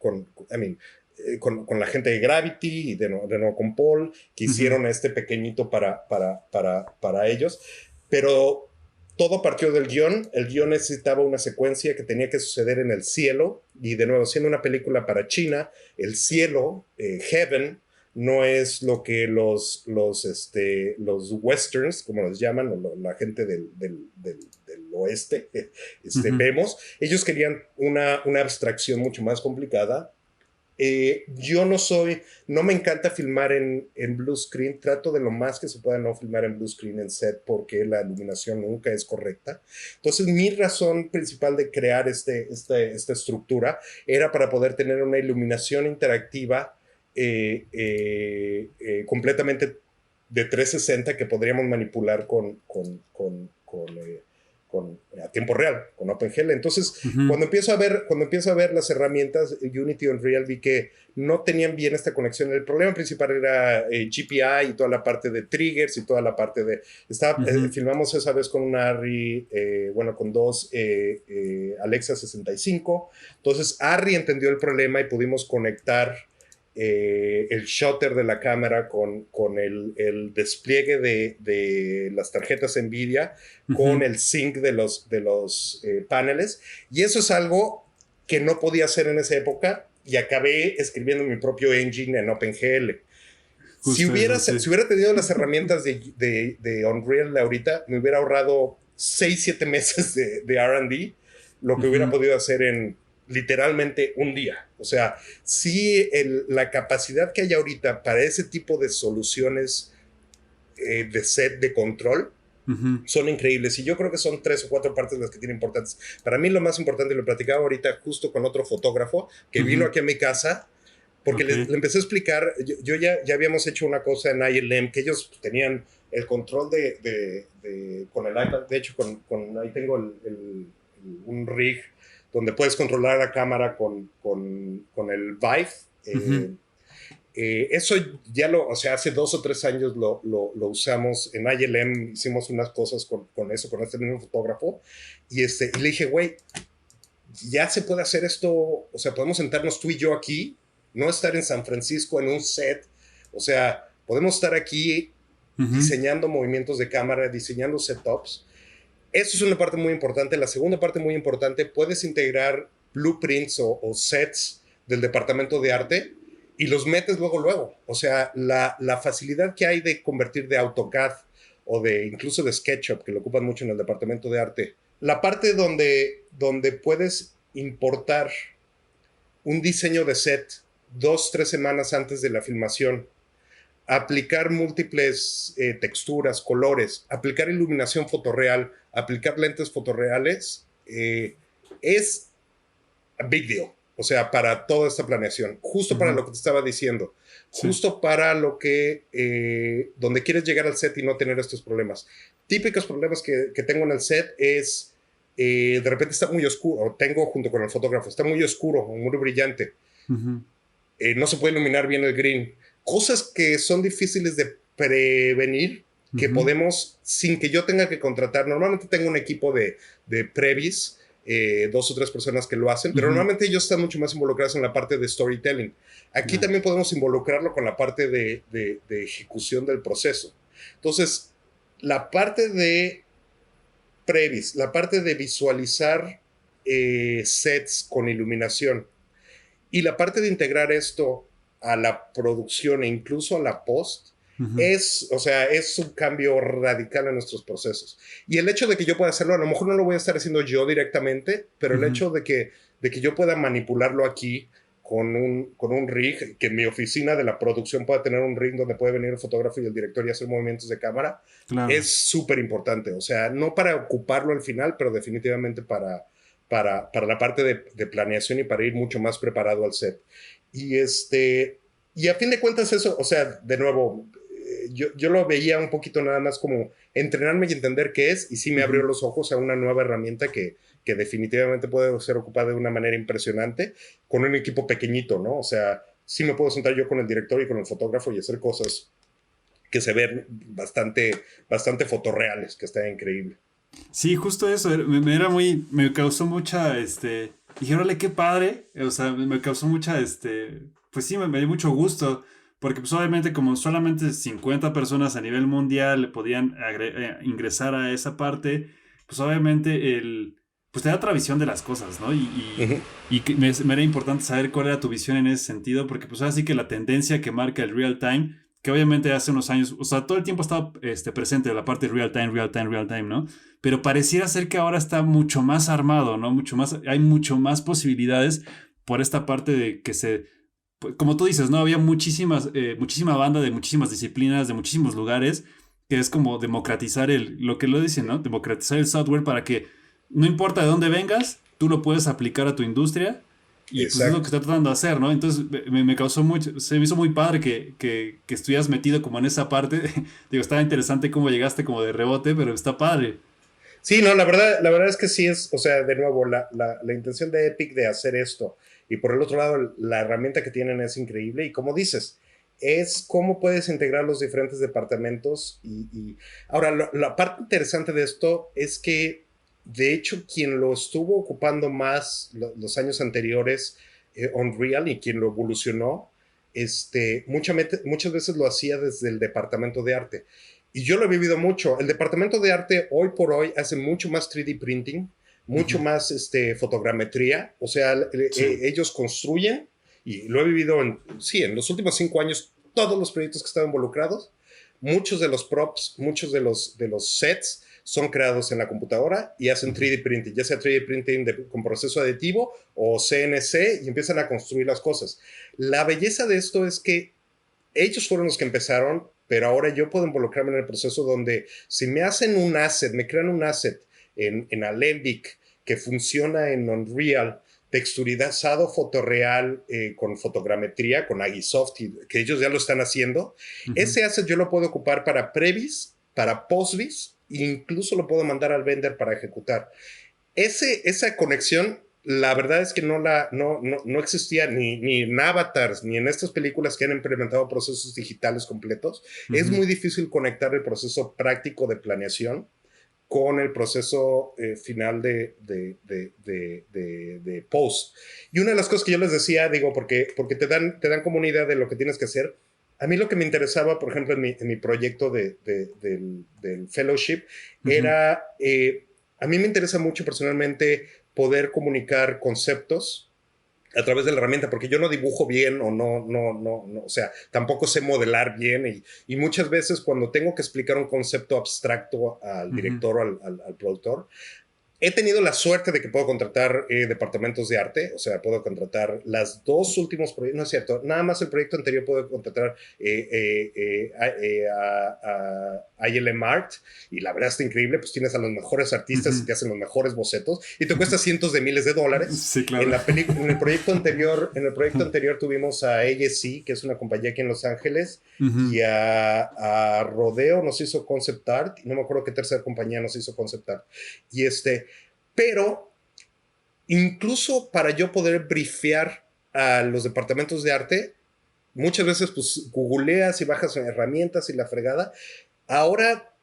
la gente de Gravity y de nuevo con Paul, que hicieron este pequeñito para ellos, pero todo partió del guión. El guión necesitaba una secuencia que tenía que suceder en el cielo, y de nuevo, siendo una película para China, el cielo, Heaven, no es lo que los westerns, como los llaman, o la gente del oeste, vemos. Ellos querían una abstracción mucho más complicada. Yo no me encanta filmar en blue screen, trato de lo más que se pueda no filmar en blue screen en set porque la iluminación nunca es correcta. Entonces mi razón principal de crear esta estructura era para poder tener una iluminación interactiva completamente de 360 que podríamos manipular a tiempo real, con OpenGL. Entonces, cuando empiezo a ver las herramientas Unity y Unreal, vi que no tenían bien esta conexión. El problema principal era GPI y toda la parte de triggers y toda la parte de... filmamos esa vez con una ARRI, con 2 Alexa 65. Entonces, ARRI entendió el problema y pudimos conectar el shutter de la cámara con el despliegue de las tarjetas NVIDIA, con el sync de los paneles, y eso es algo que no podía hacer en esa época, y acabé escribiendo mi propio engine en OpenGL. Si hubiera tenido las herramientas de Unreal de ahorita, me hubiera ahorrado 6-7 meses de R&D, lo que hubiera podido hacer en literalmente un día. O sea, sí, la capacidad que hay ahorita para ese tipo de soluciones de set de control son increíbles, y yo creo que son 3 o 4 partes las que tienen importantes. Para mí lo más importante, lo platicaba ahorita justo con otro fotógrafo que vino aquí a mi casa, porque le empecé a explicar. Yo ya habíamos hecho una cosa en ILM, que ellos tenían el control con el iPad. De hecho, ahí tengo un rig donde puedes controlar la cámara con el Vive. Eso ya o sea, hace 2 o 3 años lo usamos en ILM, hicimos unas cosas con eso, con este mismo fotógrafo, y le dije, güey, ya se puede hacer esto, o sea, podemos sentarnos tú y yo aquí, no estar en San Francisco en un set, o sea, podemos estar aquí diseñando movimientos de cámara, diseñando setups. Eso es una parte muy importante. La segunda parte muy importante, puedes integrar blueprints o sets del departamento de arte y los metes luego. O sea, la facilidad que hay de convertir de AutoCAD o incluso de SketchUp, que lo ocupan mucho en el departamento de arte. La parte donde puedes importar un diseño de set 2, 3 semanas antes de la filmación, aplicar múltiples texturas, colores, aplicar iluminación fotorreal, aplicar lentes fotorreales, es a big deal. O sea, para toda esta planeación, justo para lo que te estaba diciendo, justo para lo que, donde quieres llegar al set y no tener estos problemas. Típicos problemas que tengo en el set es, de repente está muy oscuro, o tengo junto con el fotógrafo, está muy oscuro, muy brillante. No se puede iluminar bien el green. Cosas que son difíciles de prevenir, que podemos, sin que yo tenga que contratar. Normalmente tengo un equipo de previs, 2 o 3 personas que lo hacen, pero normalmente ellos están mucho más involucrados en la parte de storytelling. Aquí también podemos involucrarlo con la parte de ejecución del proceso. Entonces, la parte de previs, la parte de visualizar sets con iluminación y la parte de integrar esto a la producción e incluso a la post, es un cambio radical en nuestros procesos. Y el hecho de que yo pueda hacerlo, a lo mejor no lo voy a estar haciendo yo directamente, pero el hecho de que yo pueda manipularlo aquí con un rig, que en mi oficina de la producción pueda tener un rig donde puede venir el fotógrafo y el director y hacer movimientos de cámara, es súper importante. O sea, no para ocuparlo al final, pero definitivamente para la parte de planeación y para ir mucho más preparado al set. Y a fin de cuentas eso, o sea, de nuevo, yo lo veía un poquito nada más como entrenarme y entender qué es, y sí me abrió los ojos a una nueva herramienta que definitivamente puede ser ocupada de una manera impresionante con un equipo pequeñito, ¿no? O sea, sí me puedo sentar yo con el director y con el fotógrafo y hacer cosas que se ven bastante fotorreales, que está increíble. Sí, justo eso, me causó mucha, dije, órale, qué padre, o sea, me causó mucha, pues sí, me dio mucho gusto, porque pues obviamente como solamente 50 personas a nivel mundial podían ingresar a esa parte, pues obviamente pues te da otra visión de las cosas, ¿no? Y que me era importante saber cuál era tu visión en ese sentido, porque pues ahora sí que la tendencia que marca el real time, que obviamente hace unos años, o sea, todo el tiempo ha estado presente la parte real time, ¿no? Pero pareciera ser que ahora está mucho más armado, ¿no? Hay mucho más posibilidades por esta parte de que como tú dices, ¿no? Había muchísima banda de muchísimas disciplinas, de muchísimos lugares, que es como democratizar lo que lo dicen, ¿no? Democratizar el software para que no importa de dónde vengas, tú lo puedes aplicar a tu industria. Y pues es lo que está tratando de hacer, ¿no? Entonces me causó mucho, se me hizo muy padre que estuvieras metido como en esa parte. Digo, estaba interesante cómo llegaste como de rebote, pero está padre. Sí, no, la verdad es que sí es, o sea, de nuevo, la intención de Epic de hacer esto y por el otro lado, la herramienta que tienen es increíble y como dices, es cómo puedes integrar los diferentes departamentos ahora, la parte interesante de esto es que, de hecho, quien lo estuvo ocupando más los años anteriores, Unreal, y quien lo evolucionó, muchas veces lo hacía desde el departamento de arte. Y yo lo he vivido mucho. El departamento de arte hoy por hoy hace mucho más 3D printing, mucho más fotogrametría. O sea, ellos construyen, y lo he vivido en los últimos 5 años, todos los proyectos que están involucrados, muchos de los props, muchos de los sets son creados en la computadora y hacen 3D printing, ya sea 3D printing con proceso aditivo o CNC, y empiezan a construir las cosas. La belleza de esto es que ellos fueron los que empezaron, pero ahora yo puedo involucrarme en el proceso donde si me hacen un asset, me crean un asset en Alembic que funciona en Unreal, texturizado fotorreal con fotogrametría, con Agisoft, que ellos ya lo están haciendo, ese asset yo lo puedo ocupar para previs, para postvis, e incluso lo puedo mandar al vendor para ejecutar. Esa conexión la verdad es que no existía ni en Avatars, ni en estas películas que han implementado procesos digitales completos. Es muy difícil conectar el proceso práctico de planeación con el proceso final de post. Y una de las cosas que yo les decía, digo, porque te dan como una idea de lo que tienes que hacer. A mí lo que me interesaba, por ejemplo, en mi proyecto del fellowship, era, a mí me interesa mucho personalmente poder comunicar conceptos a través de la herramienta, porque yo no dibujo bien o no, o sea, tampoco sé modelar bien y muchas veces cuando tengo que explicar un concepto abstracto al director o al productor, he tenido la suerte de que puedo contratar departamentos de arte, o sea, puedo contratar las dos últimos proyectos, no es cierto, nada más el proyecto anterior puedo contratar a ILM Art, y la verdad está increíble, pues tienes a los mejores artistas y te hacen los mejores bocetos, y te cuesta cientos de miles de dólares. Sí, claro. En el proyecto anterior tuvimos a ASC, que es una compañía aquí en Los Ángeles, y a Rodeo nos hizo concept art, y no me acuerdo qué tercera compañía nos hizo concept art, y pero incluso para yo poder brifear a los departamentos de arte, muchas veces pues googleas y bajas herramientas y la fregada. Ahora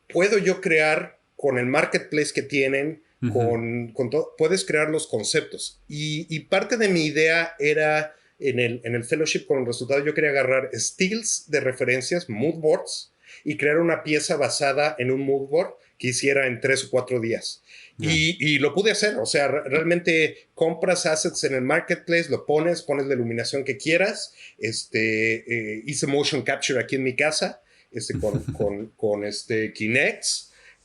puedo yo crear con el marketplace que tienen, con todo, puedes crear los conceptos. Y parte de mi idea era en el fellowship con el resultado, yo quería agarrar stills de referencias, mood boards, y crear una pieza basada en un mood board que hiciera en 3 o 4 días. Y lo pude hacer, o sea, realmente compras assets en el marketplace, lo pones la iluminación que quieras, hice motion capture aquí en mi casa, con Kinect,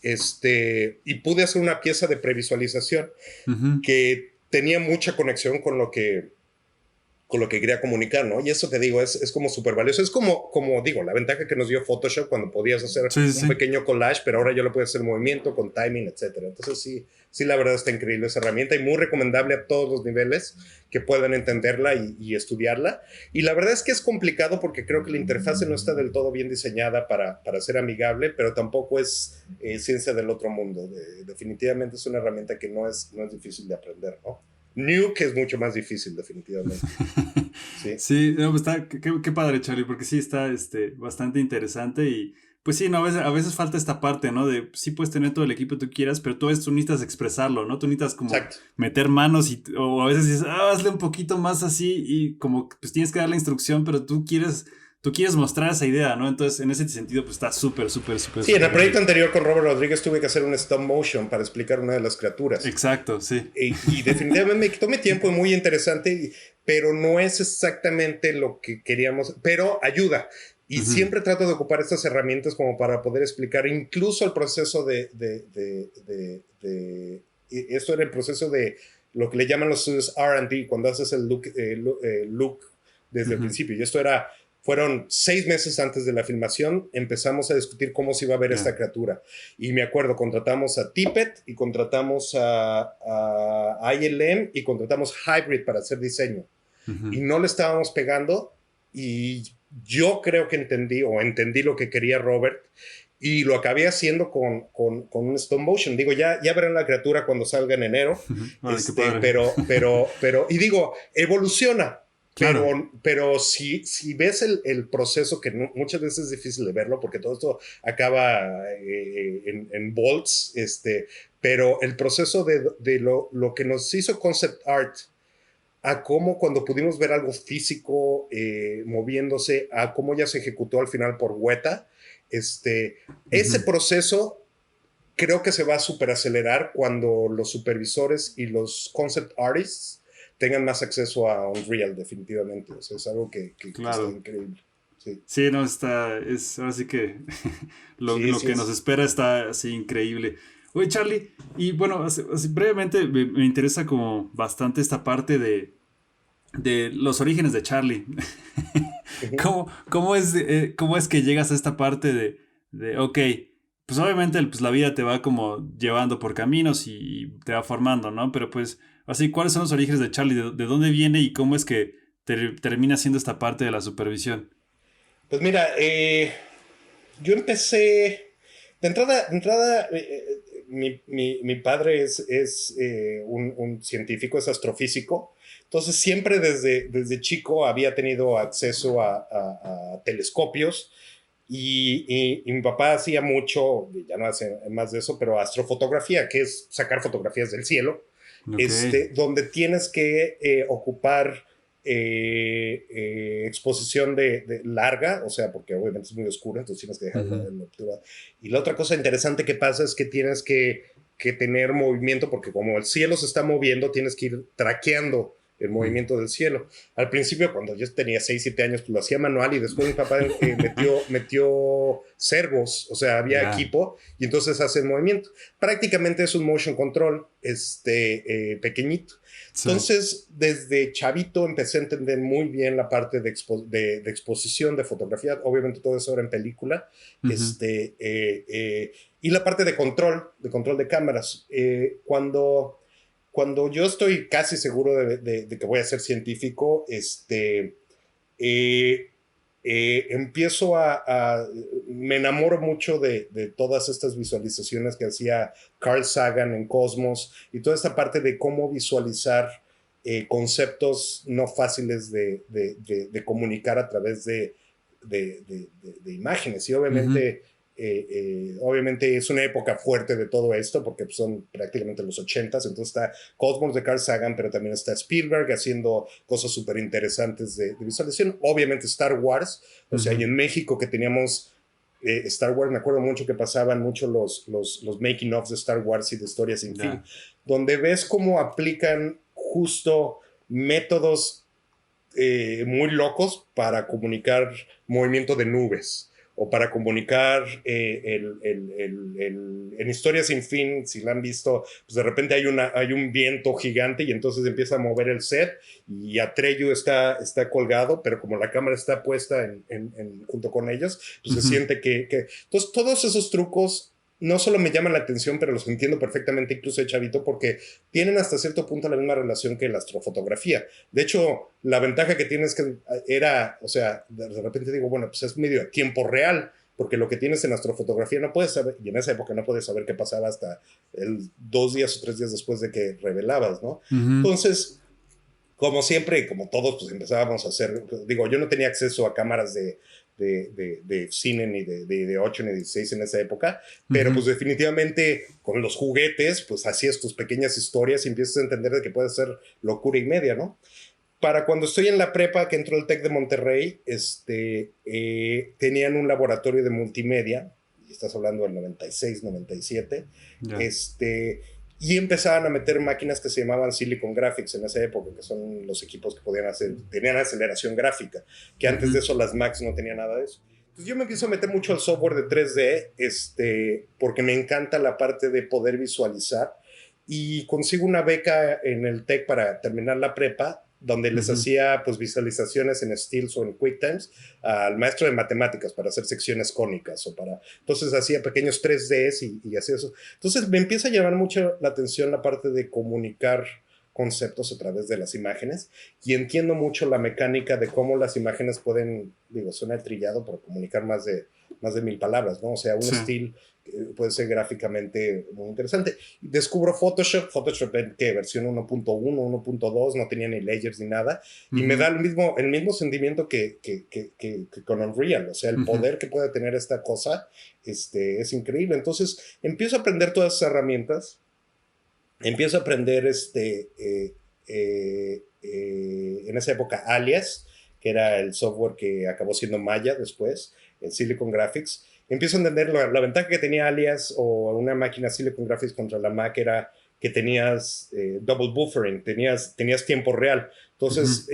y pude hacer una pieza de previsualización que tenía mucha conexión con lo que quería comunicar, ¿no? Y eso te digo, es como súper valioso. Es como digo, la ventaja que nos dio Photoshop cuando podías hacer un pequeño collage, pero ahora ya lo puedes hacer en movimiento, con timing, etcétera. Entonces sí, la verdad está increíble esa herramienta y muy recomendable a todos los niveles que puedan entenderla y estudiarla. Y la verdad es que es complicado porque creo que la interfase no está del todo bien diseñada para ser amigable, pero tampoco es ciencia del otro mundo. Definitivamente es una herramienta que no es difícil de aprender, ¿no? Nuke es mucho más difícil, definitivamente. Sí, Sí, no, pues está, qué padre, Charlie, porque sí está bastante interesante y pues sí, no, a veces falta esta parte, ¿no? De sí puedes tener todo el equipo que tú quieras, pero tú necesitas expresarlo, ¿no? Tú necesitas como exacto. meter manos o a veces dices, hazle un poquito más así y como pues tienes que dar la instrucción, pero tú quieres mostrar esa idea, ¿no? Entonces, en ese sentido, pues está súper. Sí, en el proyecto anterior con Robert Rodríguez tuve que hacer un stop motion para explicar una de las criaturas. Exacto, sí. Y definitivamente me quitó mi tiempo, muy interesante, pero no es exactamente lo que queríamos, pero ayuda. Y siempre trato de ocupar estas herramientas como para poder explicar incluso el proceso esto era el proceso de lo que le llaman los estudios R&D, cuando haces el look desde el principio. Y fueron 6 meses antes de la filmación, empezamos a discutir cómo se iba a ver esta criatura. Y me acuerdo, contratamos a Tippett y contratamos a ILM y contratamos Hybrid para hacer diseño. Y no le estábamos pegando y yo creo que entendí lo que quería Robert y lo acabé haciendo con un stop motion. Digo, ya verán la criatura cuando salga en enero. Ay, pero, y digo, evoluciona. Claro. Pero si ves el proceso, que muchas veces es difícil de verlo porque todo esto acaba en volts, pero el proceso de lo que nos hizo concept art, a cómo cuando pudimos ver algo físico moviéndose, a cómo ya se ejecutó al final por Weta, ese proceso creo que se va a superacelerar cuando los supervisores y los concept artists tengan más acceso a Unreal, definitivamente. O sea, es algo que claro. está increíble. Sí, no, ahora sí que lo que nos espera está así increíble. Oye, Charlie, y bueno, así brevemente me interesa como bastante esta parte de los orígenes de Charlie. ¿Cómo es que llegas a esta parte ok, pues obviamente pues la vida te va como llevando por caminos y te va formando, ¿no? Pero pues, así, ¿cuáles son los orígenes de Charlie? ¿De dónde viene y cómo es que termina siendo esta parte de la supervisión? Pues mira, yo empecé, de entrada mi padre es un científico, es astrofísico. Entonces siempre desde chico había tenido acceso a telescopios y mi papá hacía mucho, ya no hace más de eso, pero astrofotografía, que es sacar fotografías del cielo, Ok. donde tienes que ocupar exposición de larga, o sea, porque obviamente es muy oscuro, entonces tienes que dejar la obtura. Y la otra cosa interesante que pasa es que tienes que tener movimiento, porque como el cielo se está moviendo, tienes que ir traqueando el movimiento del cielo. Al principio, cuando yo tenía 6, 7 años, pues lo hacía manual y después mi papá metió servos, o sea, había Ya. equipo y entonces hace el movimiento. Prácticamente es un motion control pequeñito. Sí. Entonces, desde chavito empecé a entender muy bien la parte de exposición, de fotografía, obviamente todo eso era en película, Ujú. y la parte de control de cámaras. Cuando yo estoy casi seguro de que voy a ser científico, eh, me enamoro mucho de todas estas visualizaciones que hacía Carl Sagan en Cosmos y toda esta parte de cómo visualizar conceptos no fáciles de comunicar a través de imágenes. Y Ujú. obviamente es una época fuerte de todo esto porque son prácticamente los 80s, entonces está Cosmos de Carl Sagan, pero también está Spielberg haciendo cosas súper interesantes de visualización. Obviamente Star Wars, o sea, y Ujú. en México que teníamos Star Wars, me acuerdo mucho que pasaban mucho los making of de Star Wars y de Historias sin fin, Ya. donde ves cómo aplican justo métodos muy locos para comunicar movimiento de nubes o para comunicar en Historias sin fin, si la han visto, pues de repente hay un viento gigante y entonces empieza a mover el set y Atreyu está colgado, pero como la cámara está puesta junto con ellos, pues se Ujú. siente que... Entonces todos esos trucos no solo me llaman la atención, pero los entiendo perfectamente incluso de chavito porque tienen hasta cierto punto la misma relación que la astrofotografía. De hecho, la ventaja que tienes que era, o sea, de repente digo, bueno, pues es medio a tiempo real, porque lo que tienes en astrofotografía no puedes saber, y en esa época no puedes saber qué pasaba hasta 2 días o 3 días después de que revelabas, ¿no? Ujú. Entonces, como siempre, como todos, pues empezábamos a hacer, digo, yo no tenía acceso a cámaras de cine ni de 8 ni 16 en esa época, pero Ujú. pues definitivamente con los juguetes, pues hacías tus pequeñas historias y empiezas a entender de que puede ser locura y media, ¿no? Para cuando estoy en la prepa, que entró al TEC de Monterrey, tenían un laboratorio de multimedia, y estás hablando del 96, 97, Ya. este, y empezaban a meter máquinas que se llamaban Silicon Graphics en esa época, que son los equipos que podían hacer, tenían aceleración gráfica, que antes de Ujú. eso las Macs no tenían nada de eso. Entonces yo me empiezo a meter mucho al software de 3D, porque me encanta la parte de poder visualizar, y consigo una beca en el TEC para terminar la prepa, donde les Ujú. hacía pues visualizaciones en Stills o en QuickTimes al maestro de matemáticas para hacer secciones cónicas entonces hacía pequeños 3Ds y hacía eso. Entonces me empieza a llamar mucho la atención la parte de comunicar conceptos a través de las imágenes y entiendo mucho la mecánica de cómo las imágenes pueden, digo, suena trillado, pero comunicar más de 1000 palabras, ¿no? O sea, un Sí. estilo puede ser gráficamente muy interesante. Descubro Photoshop en ¿qué? Versión 1.1, 1.2, no tenía ni layers ni nada, y me da Ujú. el mismo sentimiento que con Unreal, o sea, el Ujú. poder que puede tener esta cosa es increíble. Entonces, empiezo a aprender todas esas herramientas, empiezo a aprender en esa época Alias, que era el software que acabó siendo Maya después, en Silicon Graphics. Empiezo a entender la ventaja que tenía Alias o una máquina Silicon Graphics contra la Mac era que tenías double buffering, tenías tiempo real. Ujú. Entonces,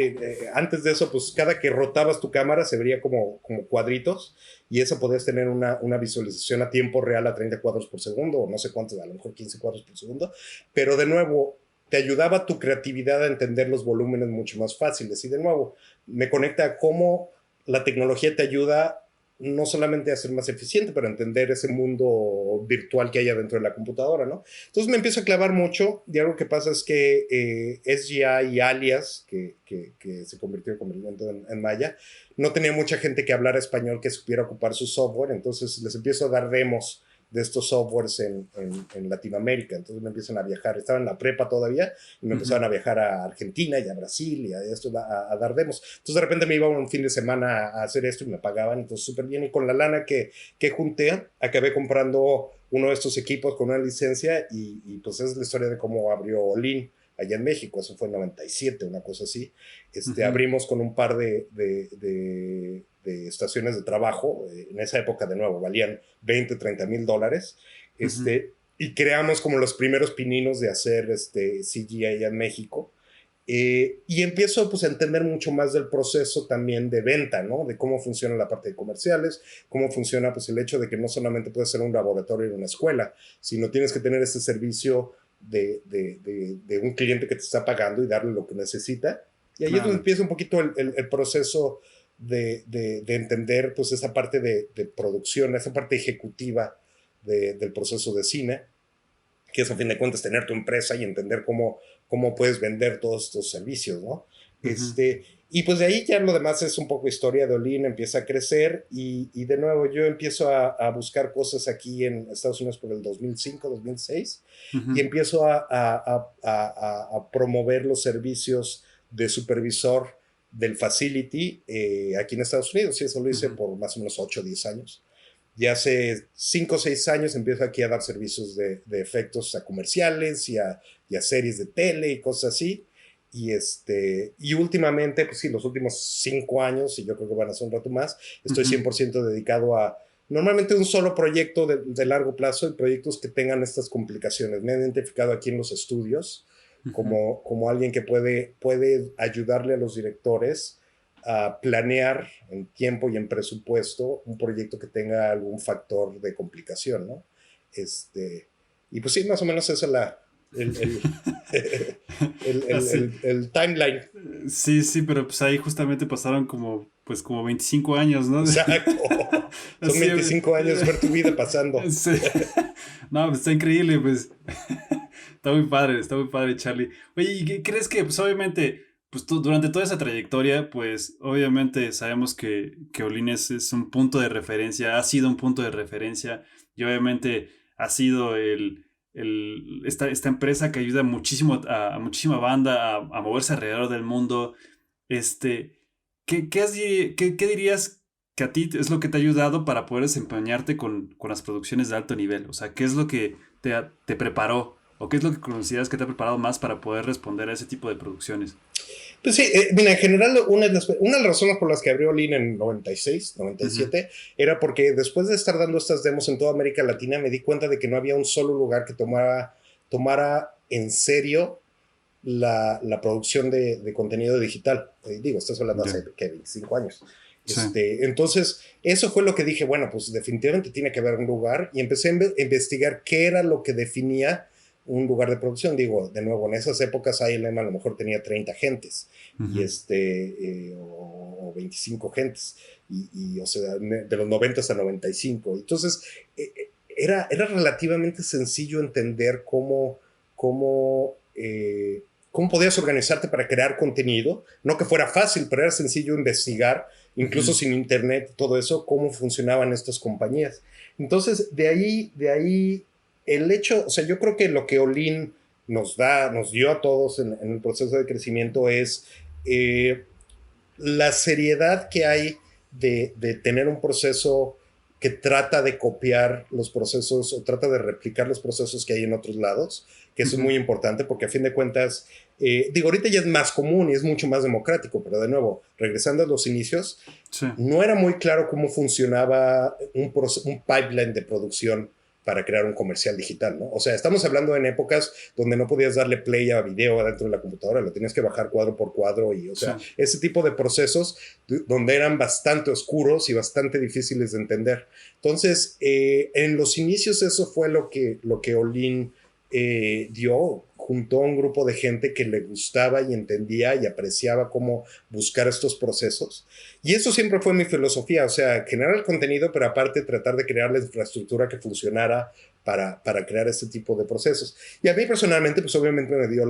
antes de eso, pues cada que rotabas tu cámara se vería como cuadritos y eso podías tener una visualización a tiempo real a 30 cuadros por segundo o no sé cuántos, a lo mejor 15 cuadros por segundo, pero de nuevo te ayudaba tu creatividad a entender los volúmenes mucho más fáciles y de nuevo me conecta a cómo la tecnología te ayuda no solamente a ser más eficiente, pero a entender ese mundo virtual que hay adentro de la computadora, ¿no? Entonces me empiezo a clavar mucho y algo que pasa es que SGI y Alias, que se convirtió en Maya, no tenía mucha gente que hablara español que supiera ocupar su software, entonces les empiezo a dar demos de estos softwares en Latinoamérica. Entonces me empiezan a viajar, estaba en la prepa todavía, y me empezaron a viajar a Argentina y a Brasil y a dar demos. Entonces de repente me iba un fin de semana a hacer esto y me pagaban, entonces súper bien. Y con la lana que junté, acabé comprando uno de estos equipos con una licencia y pues esa es la historia de cómo abrió Olin allá en México. Eso fue en 97, una cosa así. Abrimos con un par de estaciones de trabajo. En esa época, de nuevo, valían $20,000-$30,000. Y creamos como los primeros pininos de hacer CGI allá en México. Y empiezo pues a entender mucho más del proceso también de venta, ¿no? De cómo funciona la parte de comerciales, cómo funciona pues el hecho de que no solamente puedes ser un laboratorio en una escuela, sino tienes que tener ese servicio de un cliente que te está pagando y darle lo que necesita. Y ahí es donde empieza un poquito el proceso de entender pues esa parte de producción, esa parte ejecutiva del proceso de cine, que es a fin de cuentas tener tu empresa y entender cómo puedes vender todos estos servicios, ¿no? Y pues de ahí ya lo demás es un poco historia de Olin, empieza a crecer y de nuevo yo empiezo a buscar cosas aquí en Estados Unidos por el 2005, 2006 y empiezo a promover los servicios de supervisor del facility aquí en Estados Unidos, y eso lo hice por más o menos 8 o 10 años. Y hace 5 o 6 años empiezo aquí a dar servicios de efectos a comerciales y a series de tele y cosas así. Y últimamente, pues sí, los últimos 5 años, y yo creo que van a ser un rato más, estoy 100% dedicado a normalmente un solo proyecto de largo plazo y proyectos que tengan estas complicaciones. Me he identificado aquí en los estudios como alguien que puede ayudarle a los directores a planear en tiempo y en presupuesto un proyecto que tenga algún factor de complicación, ¿no? Y pues sí, más o menos esa es el timeline. Sí, pero pues ahí justamente pasaron como 25 años, ¿no? Exacto. Son 25 años ver tu vida pasando. Sí. No, pues está increíble, pues. Está muy padre, Charlie. Oye, ¿y qué crees que, pues obviamente, pues tú, durante toda esa trayectoria, pues obviamente sabemos que Olin es un punto de referencia, ha sido un punto de referencia y obviamente ha sido esta empresa que ayuda muchísimo a muchísima banda a moverse alrededor del mundo. Este, ¿qué dirías que a ti es lo que te ha ayudado para poder desempeñarte con las producciones de alto nivel? O sea, ¿qué es lo que te preparó? ¿O qué es lo que consideras que te ha preparado más para poder responder a ese tipo de producciones? Pues sí, mira, en general una de las razones por las que abrió Olin en 96, 97, era porque después de estar dando estas demos en toda América Latina, me di cuenta de que no había un solo lugar que tomara en serio la producción de contenido digital. Digo, estás hablando hace 25 años. Sí. Entonces, eso fue lo que dije, bueno, pues definitivamente tiene que haber un lugar, y empecé a investigar qué era lo que definía un lugar de producción. Digo, de nuevo, en esas épocas ILM a lo mejor tenía 30 gentes o 25 gentes, y o sea, de los 90 hasta 95. Entonces, era relativamente sencillo entender cómo podías organizarte para crear contenido. No que fuera fácil, pero era sencillo investigar, incluso sin internet, todo eso, cómo funcionaban estas compañías. Entonces, de ahí el hecho, o sea, yo creo que lo que Olin nos dio a todos en el proceso de crecimiento es la seriedad que hay de tener un proceso que trata de copiar los procesos o trata de replicar los procesos que hay en otros lados, que eso es muy importante porque a fin de cuentas, digo, ahorita ya es más común y es mucho más democrático, pero de nuevo, regresando a los inicios, no era muy claro cómo funcionaba un pipeline de producción para crear un comercial digital, ¿no? O sea, estamos hablando en épocas donde no podías darle play a video adentro de la computadora, lo tenías que bajar cuadro por cuadro y, o sea, ese tipo de procesos donde eran bastante oscuros y bastante difíciles de entender. Entonces, en los inicios eso fue lo que Olin dio, juntó a un grupo de gente que le gustaba y entendía y apreciaba cómo buscar estos procesos. Y eso siempre fue mi filosofía, o sea, generar el contenido, pero aparte tratar de crear la infraestructura que funcionara para crear este tipo de procesos. Y a mí personalmente, pues obviamente me dio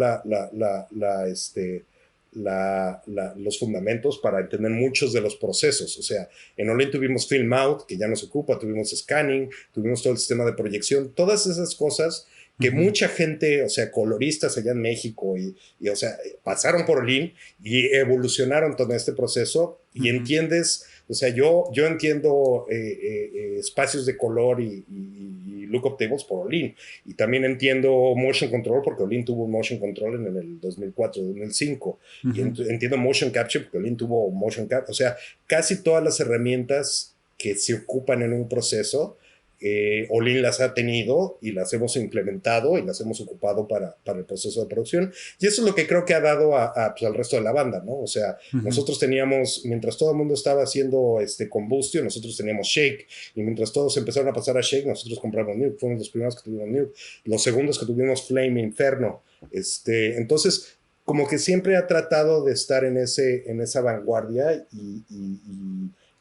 los fundamentos para entender muchos de los procesos. O sea, en Olin tuvimos Film Out, que ya no se ocupa, tuvimos Scanning, tuvimos todo el sistema de proyección, todas esas cosas que mucha gente, o sea, coloristas allá en México o sea, pasaron por Olin y evolucionaron todo este proceso y entiendes, o sea, yo entiendo espacios de color y lookup tables por Olin, y también entiendo motion control porque Olin tuvo motion control en el 2004, 2005, y entiendo motion capture porque Olin tuvo motion capture, o sea, casi todas las herramientas que se ocupan en un proceso, Olin las ha tenido y las hemos implementado y las hemos ocupado para el proceso de producción, y eso es lo que creo que ha dado pues, al resto de la banda, ¿no? O sea, nosotros teníamos, mientras todo el mundo estaba haciendo Combustion, nosotros teníamos Shake, y mientras todos empezaron a pasar a Shake, nosotros compramos Nuke, fuimos los primeros que tuvimos Nuke, los segundos que tuvimos Flame, Inferno, entonces como que siempre ha tratado de estar en esa vanguardia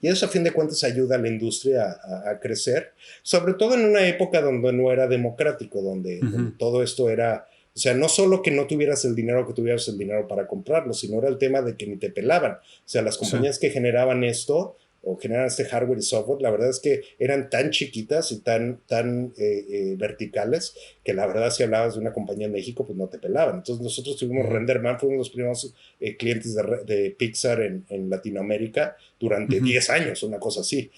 y eso a fin de cuentas ayuda a la industria a crecer, sobre todo en una época donde no era democrático, donde todo esto era, o sea, no solo que no tuvieras el dinero, que tuvieras el dinero para comprarlo, sino era el tema de que ni te pelaban. O sea, las compañías que generaban esto o generan este hardware y software, la verdad es que eran tan chiquitas y tan verticales que la verdad si hablabas de una compañía en México, pues no te pelaban. Entonces nosotros tuvimos RenderMan, fuimos los primeros clientes de Pixar en Latinoamérica durante 10 años, una cosa así.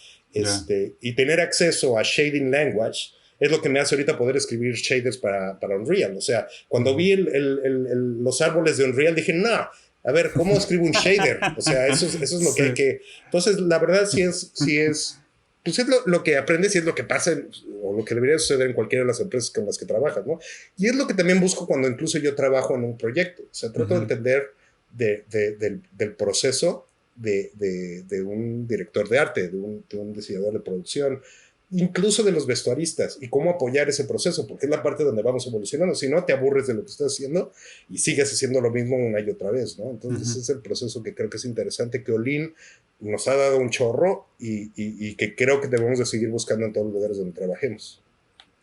Y tener acceso a Shading Language es lo que me hace ahorita poder escribir shaders para Unreal. O sea, cuando vi los árboles de Unreal dije, no, a ver, ¿cómo escribo un shader? O sea, eso es lo que hay que... Entonces, la verdad sí es pues es lo que aprendes y es lo que pasa o lo que debería suceder en cualquiera de las empresas con las que trabajas, ¿no? Y es lo que también busco cuando incluso yo trabajo en un proyecto. O sea, trato de entender del proceso de un director de arte, de un diseñador de producción, incluso de los vestuaristas, y cómo apoyar ese proceso, porque es la parte donde vamos evolucionando. Si no, te aburres de lo que estás haciendo y sigues haciendo lo mismo una y otra vez, ¿no? Entonces ese es el proceso que creo que es interesante, que Olin nos ha dado un chorro y que creo que debemos de seguir buscando en todos los lugares donde trabajemos.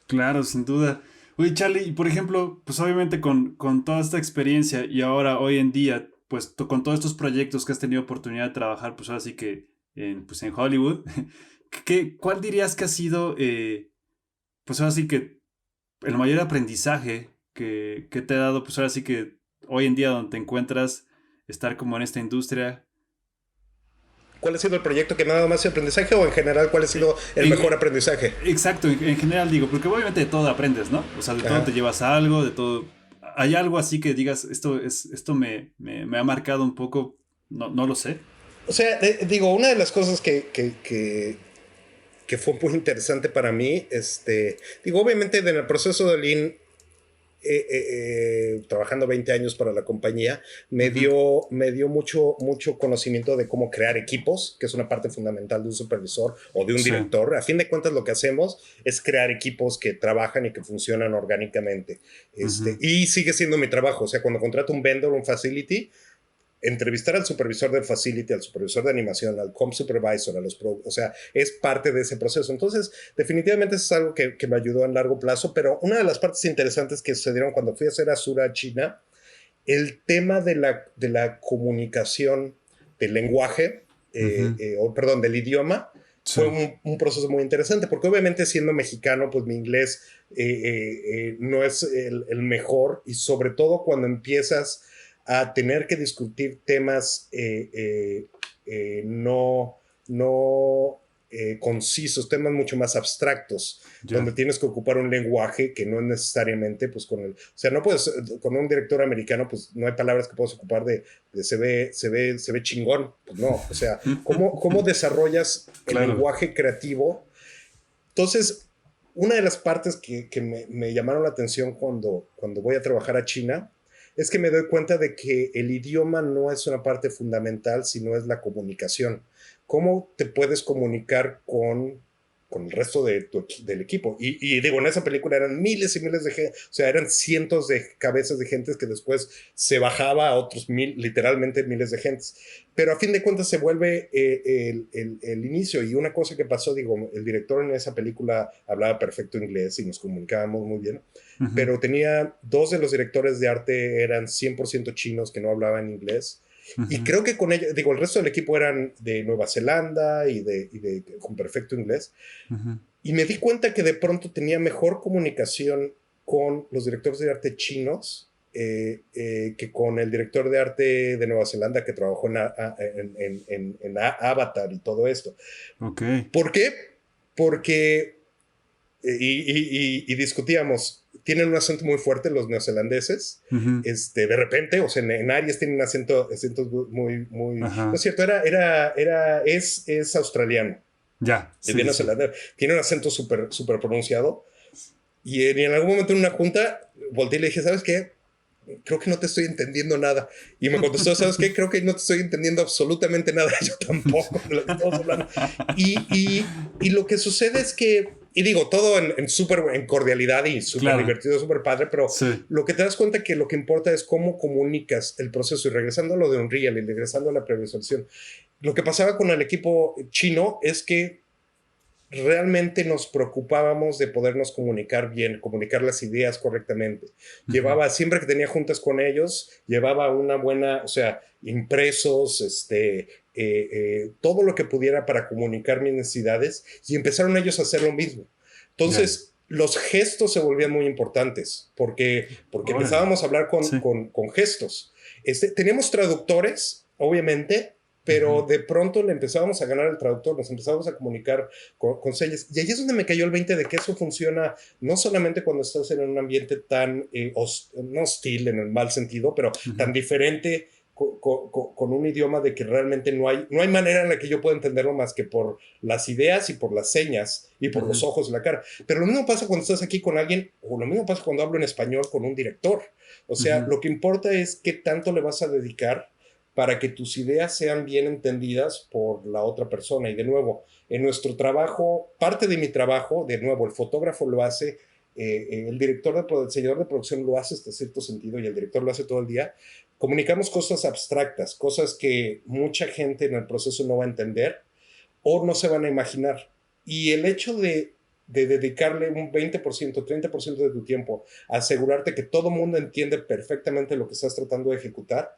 Claro, sin duda. Oye, Charlie, y por ejemplo, pues obviamente con toda esta experiencia y ahora, hoy en día, pues con todos estos proyectos que has tenido oportunidad de trabajar, pues ahora sí que pues en Hollywood, ¿cuál dirías que ha sido, pues ahora sí que el mayor aprendizaje que te ha dado, pues ahora sí que hoy en día donde te encuentras, estar como en esta industria? ¿Cuál ha sido el proyecto que me ha dado más aprendizaje o en general cuál ha sido el mejor aprendizaje? Exacto, en general digo, porque obviamente de todo aprendes, ¿no? O sea, de todo te llevas a algo, de todo. ¿Hay algo así que digas, esto me ha marcado un poco? No lo sé. O sea, digo, una de las cosas que fue muy interesante para mí, digo, obviamente en el proceso de Lean, trabajando 20 años para la compañía, me dio mucho conocimiento de cómo crear equipos, que es una parte fundamental de un supervisor o de un director. A fin de cuentas, lo que hacemos es crear equipos que trabajan y que funcionan orgánicamente. Y sigue siendo mi trabajo. O sea, cuando contrato un vendor, un facility, entrevistar al supervisor del facility, al supervisor de animación, al comp supervisor, o sea, es parte de ese proceso. Entonces, definitivamente eso es algo que me ayudó a largo plazo, pero una de las partes interesantes que sucedieron cuando fui a hacer Asura a China, el tema de la comunicación, del lenguaje, perdón, del idioma, fue un proceso muy interesante, porque obviamente siendo mexicano, pues mi inglés no es el mejor, y sobre todo cuando empiezas a tener que discutir temas no concisos, temas mucho más abstractos, donde tienes que ocupar un lenguaje que no es necesariamente, pues o sea, no puedes, con un director americano, pues no hay palabras que puedas ocupar de se ve chingón, pues no, o sea, ¿cómo desarrollas el lenguaje creativo? Entonces, una de las partes que me llamaron la atención cuando voy a trabajar a China es que me doy cuenta de que el idioma no es una parte fundamental, sino es la comunicación. ¿Cómo te puedes comunicar con con el resto del equipo. Y digo, en esa película eran miles y miles de gente, o sea, eran cientos de cabezas de gentes que después se bajaba a otros literalmente miles de gentes. Pero a fin de cuentas se vuelve el inicio. Y una cosa que pasó, digo, el director en esa película hablaba perfecto inglés y nos comunicábamos muy bien, pero tenía 2 de los directores de arte eran 100% chinos que no hablaban inglés. Y creo que con ellos, digo, el resto del equipo eran de Nueva Zelanda y con perfecto inglés. Y me di cuenta que de pronto tenía mejor comunicación con los directores de arte chinos que con el director de arte de Nueva Zelanda que trabajó en Avatar y todo esto. Okay. ¿Por qué? Porque, y discutíamos, tienen un acento muy fuerte los neozelandeses, de repente, o sea, en Aries tienen acentos muy, no es cierto, es australiano. Ya, Es bien neozelandés, tiene un acento súper pronunciado, y en algún momento en una junta, volteé y le dije, ¿sabes qué? Creo que no te estoy entendiendo nada. Y me contestó, ¿sabes qué? Creo que no te estoy entendiendo absolutamente nada. Yo tampoco de lo que estamos hablando. Y lo que sucede es que, y digo, todo en cordialidad y súper divertido, súper padre, pero lo que te das cuenta que lo que importa es cómo comunicas el proceso. Y regresando a lo de Unreal y regresando a la previsualización, lo que pasaba con el equipo chino es que realmente nos preocupábamos de podernos comunicar bien, comunicar las ideas correctamente. Siempre que tenía juntas con ellos, llevaba una buena, o sea, impresos, todo lo que pudiera para comunicar mis necesidades, y empezaron ellos a hacer lo mismo. Entonces, los gestos se volvían muy importantes, porque empezábamos a hablar con gestos. Teníamos traductores, obviamente, pero de pronto le empezábamos a ganar el traductor, nos empezábamos a comunicar con señas. Y ahí es donde me cayó el 20 de que eso funciona no solamente cuando estás en un ambiente tan no hostil en el mal sentido, pero tan diferente con un idioma de que realmente no hay manera en la que yo pueda entenderlo más que por las ideas y por las señas y por los ojos y la cara. Pero lo mismo pasa cuando estás aquí con alguien, o lo mismo pasa cuando hablo en español con un director. O sea, lo que importa es qué tanto le vas a dedicar para que tus ideas sean bien entendidas por la otra persona. Y de nuevo, en nuestro trabajo, parte de mi trabajo, de nuevo, el fotógrafo lo hace, el diseñador de producción lo hace hasta cierto sentido y el director lo hace todo el día. Comunicamos cosas abstractas, cosas que mucha gente en el proceso no va a entender o no se van a imaginar. Y el hecho de dedicarle un 20%, 30% de tu tiempo a asegurarte que todo el mundo entiende perfectamente lo que estás tratando de ejecutar,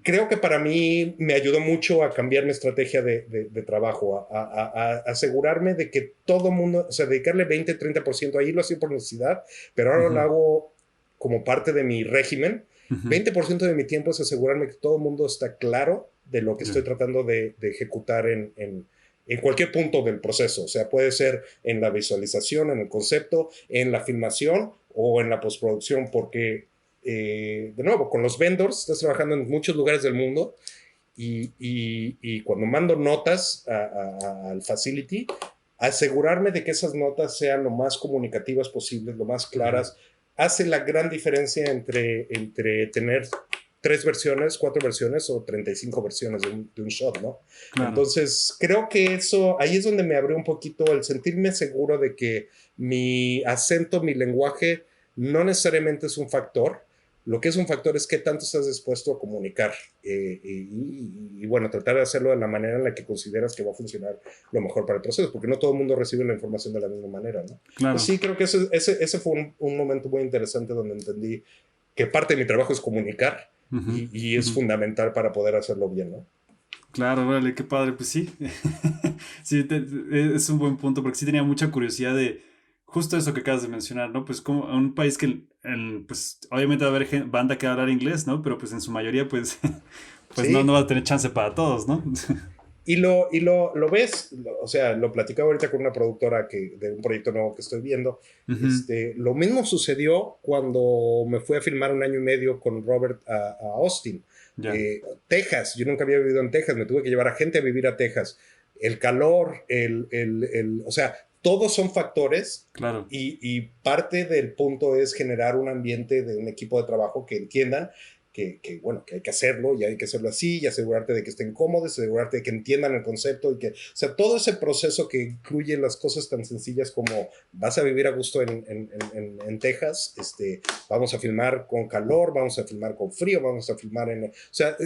creo que para mí me ayudó mucho a cambiar mi estrategia de trabajo, a asegurarme de que todo el mundo, o sea, dedicarle 20, 30%, ahí lo hacía por necesidad, pero ahora lo hago como parte de mi régimen. 20% de mi tiempo es asegurarme que todo el mundo está claro de lo que estoy tratando de ejecutar en cualquier punto del proceso. O sea, puede ser en la visualización, en el concepto, en la filmación o en la postproducción, porque de nuevo, con los vendors estás trabajando en muchos lugares del mundo y cuando mando notas al facility, asegurarme de que esas notas sean lo más comunicativas posibles, lo más claras, hace la gran diferencia entre tener 3 versiones, 4 versiones o 35 versiones de un shot, ¿no? Entonces, creo que ahí es donde me abrió un poquito el sentirme seguro de que mi acento, mi lenguaje, no necesariamente es un factor. Lo que es un factor es qué tanto estás dispuesto a comunicar y bueno, tratar de hacerlo de la manera en la que consideras que va a funcionar lo mejor para el proceso, porque no todo el mundo recibe la información de la misma manera, ¿no? Pues sí, creo que ese fue un momento muy interesante donde entendí que parte de mi trabajo es comunicar y es fundamental para poder hacerlo bien, ¿no? Claro, vale, qué padre, pues sí. Sí, es un buen punto, porque sí tenía mucha curiosidad de justo eso que acabas de mencionar, ¿no? Pues como un país que, pues obviamente va a haber banda que va a hablar inglés, ¿no? Pero pues en su mayoría, pues, pues Sí. no va a tener chance para todos, ¿no? Y lo ves, o sea, lo platicaba ahorita con una productora de un proyecto nuevo que estoy viendo. Lo mismo sucedió cuando me fui a filmar 1 año y medio con Robert a Austin. Texas, yo nunca había vivido en Texas, me tuve que llevar a gente a vivir a Texas. El calor, o sea, todos son factores. Claro. Y parte del punto es generar un ambiente de un equipo de trabajo que entiendan bueno, que hay que hacerlo y hay que hacerlo así y asegurarte de que estén cómodos, asegurarte de que entiendan el concepto y que, o sea, todo ese proceso que incluye las cosas tan sencillas como vas a vivir a gusto en Texas, vamos a filmar con calor, vamos a filmar con frío, vamos a filmar o sea,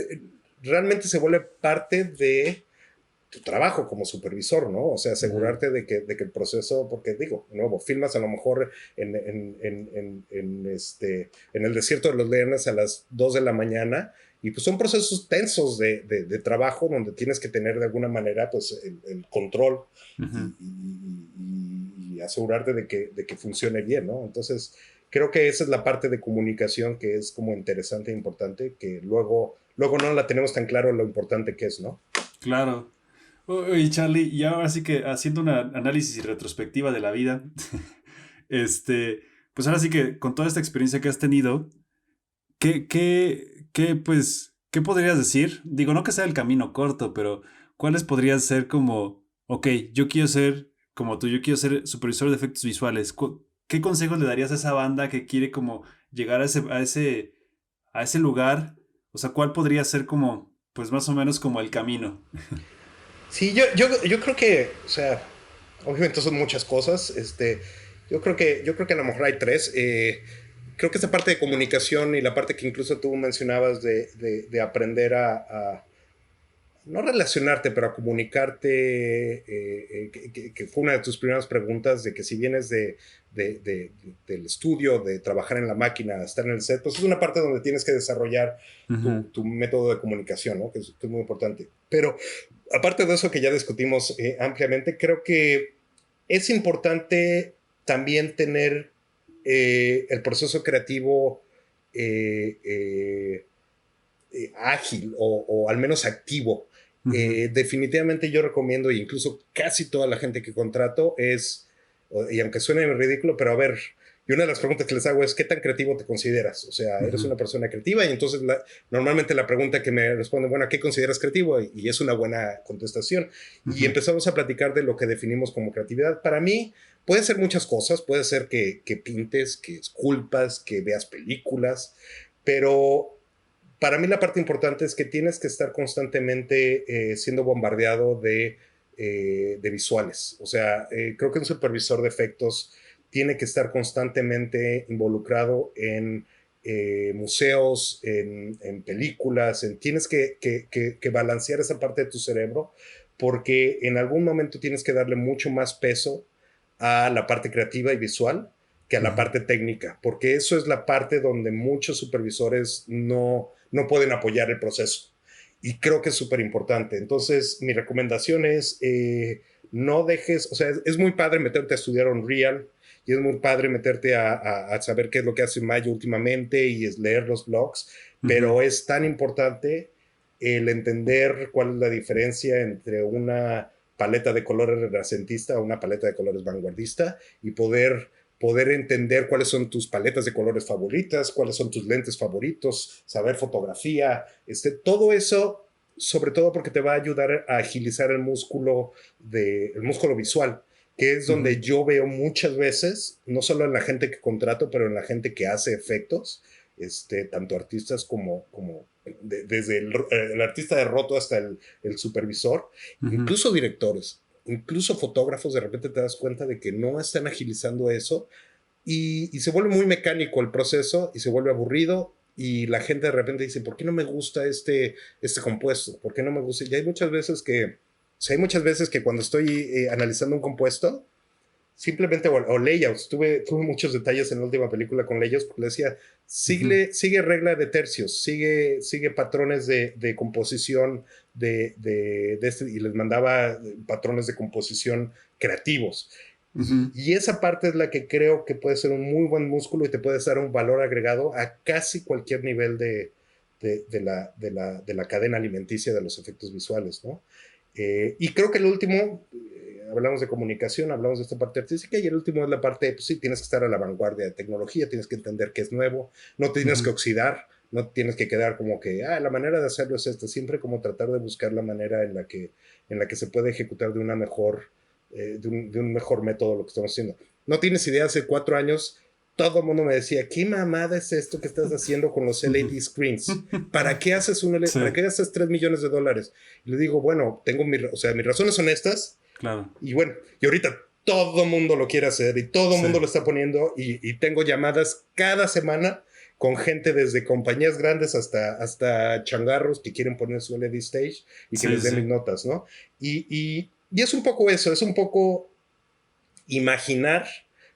realmente se vuelve parte de tu trabajo como supervisor, ¿no? O sea, asegurarte de que el proceso, porque digo, de nuevo, filmas a lo mejor en el desierto de los leones a las 2 de la mañana y pues son procesos tensos de trabajo donde tienes que tener de alguna manera pues el control Ujú. y asegurarte de que funcione bien, ¿no? Entonces, creo que esa es la parte de comunicación que es como interesante e importante, que luego no la tenemos tan claro lo importante que es, ¿no? Claro. Oye, Charlie, y ahora sí que haciendo un análisis y retrospectiva de la vida, este, pues ahora sí que con toda esta experiencia que has tenido, pues, qué podrías decir? Digo, no que sea el camino corto, pero ¿cuáles podrían ser como, ok, yo quiero ser como tú, yo quiero ser supervisor de efectos visuales? ¿Qué consejos le darías a esa banda que quiere como llegar a ese lugar? O sea, ¿cuál podría ser como, pues más o menos como el camino? Sí, yo creo que, o sea, obviamente son muchas cosas. Yo creo que a lo mejor hay tres. Creo que esa parte de comunicación y la parte que incluso tú mencionabas de aprender a no relacionarte, pero a comunicarte, que fue una de tus primeras preguntas, de que si vienes del estudio, de trabajar en la máquina, estar en el set, pues es una parte donde tienes que desarrollar Ujú, tu método de comunicación, ¿no? Que es muy importante. Pero aparte de eso que ya discutimos ampliamente, creo que es importante también tener el proceso creativo eh, eh, ágil o al menos activo. ujú, Definitivamente yo recomiendo, e incluso casi toda la gente que contrato y aunque suene ridículo, pero a ver, y una de las preguntas que les hago es, ¿qué tan creativo te consideras? O sea, ¿eres ujú, una persona creativa? Y entonces normalmente la pregunta que me responde, bueno, ¿qué consideras creativo? Y es una buena contestación. Y ujú, empezamos a platicar de lo que definimos como creatividad. Para mí puede ser muchas cosas, puede ser que pintes, que esculpas, que veas películas, pero para mí la parte importante es que tienes que estar constantemente siendo bombardeado de visuales. O sea, creo que un supervisor de efectos tiene que estar constantemente involucrado en museos, en películas, tienes que balancear esa parte de tu cerebro porque en algún momento tienes que darle mucho más peso a la parte creativa y visual que a la ujú. parte técnica, porque eso es la parte donde muchos supervisores no pueden apoyar el proceso. Y creo que es súper importante. Entonces, mi recomendación es, no dejes, o sea, es muy padre meterte a estudiar Unreal y es muy padre meterte a saber qué es lo que hace Maya últimamente y es leer los blogs, Ujú, pero es tan importante el entender cuál es la diferencia entre una paleta de colores renacentista o una paleta de colores vanguardista y poder entender cuáles son tus paletas de colores favoritas, cuáles son tus lentes favoritos, saber fotografía, todo eso, sobre todo porque te va a ayudar a agilizar el músculo visual, que es donde ujú. yo veo muchas veces, no solo en la gente que contrato, pero en la gente que hace efectos, tanto artistas como desde el artista de roto hasta el supervisor, Ujú, incluso directores, incluso fotógrafos, de repente te das cuenta de que no están agilizando eso y se vuelve muy mecánico el proceso y se vuelve aburrido y la gente de repente dice, ¿por qué no me gusta este compuesto? ¿Por qué no me gusta? Y hay muchas veces que cuando estoy analizando un compuesto, simplemente, o layouts, tuve muchos detalles en la última película con layouts, porque le decía, ujú, sigue regla de tercios, sigue patrones de composición y les mandaba patrones de composición creativos. Y, ujú. y esa parte es la que creo que puede ser un muy buen músculo y te puede dar un valor agregado a casi cualquier nivel de la cadena alimenticia de los efectos visuales, ¿no? Y creo que el último, hablamos de comunicación, hablamos de esta parte artística y el último es la parte, pues sí, tienes que estar a la vanguardia de tecnología, tienes que entender que es nuevo, no te tienes que Ujú. oxidar, no tienes que quedar como que, la manera de hacerlo es esta, siempre como tratar de buscar la manera en la que se puede ejecutar de un mejor método lo que estamos haciendo. No tienes idea, hace 4 años todo el mundo me decía, ¿qué mamada es esto que estás haciendo con los LED screens? ¿Para qué haces un LED? Sí. ¿Para qué gastas $3 millones? Y le digo, bueno, tengo mis razones son estas. Claro. Y bueno, y ahorita todo el mundo lo quiere hacer y todo el mundo lo está poniendo y tengo llamadas cada semana con gente desde compañías grandes hasta changarros que quieren poner su LED stage y que les den mis notas, ¿no? Y es un poco eso, es un poco imaginar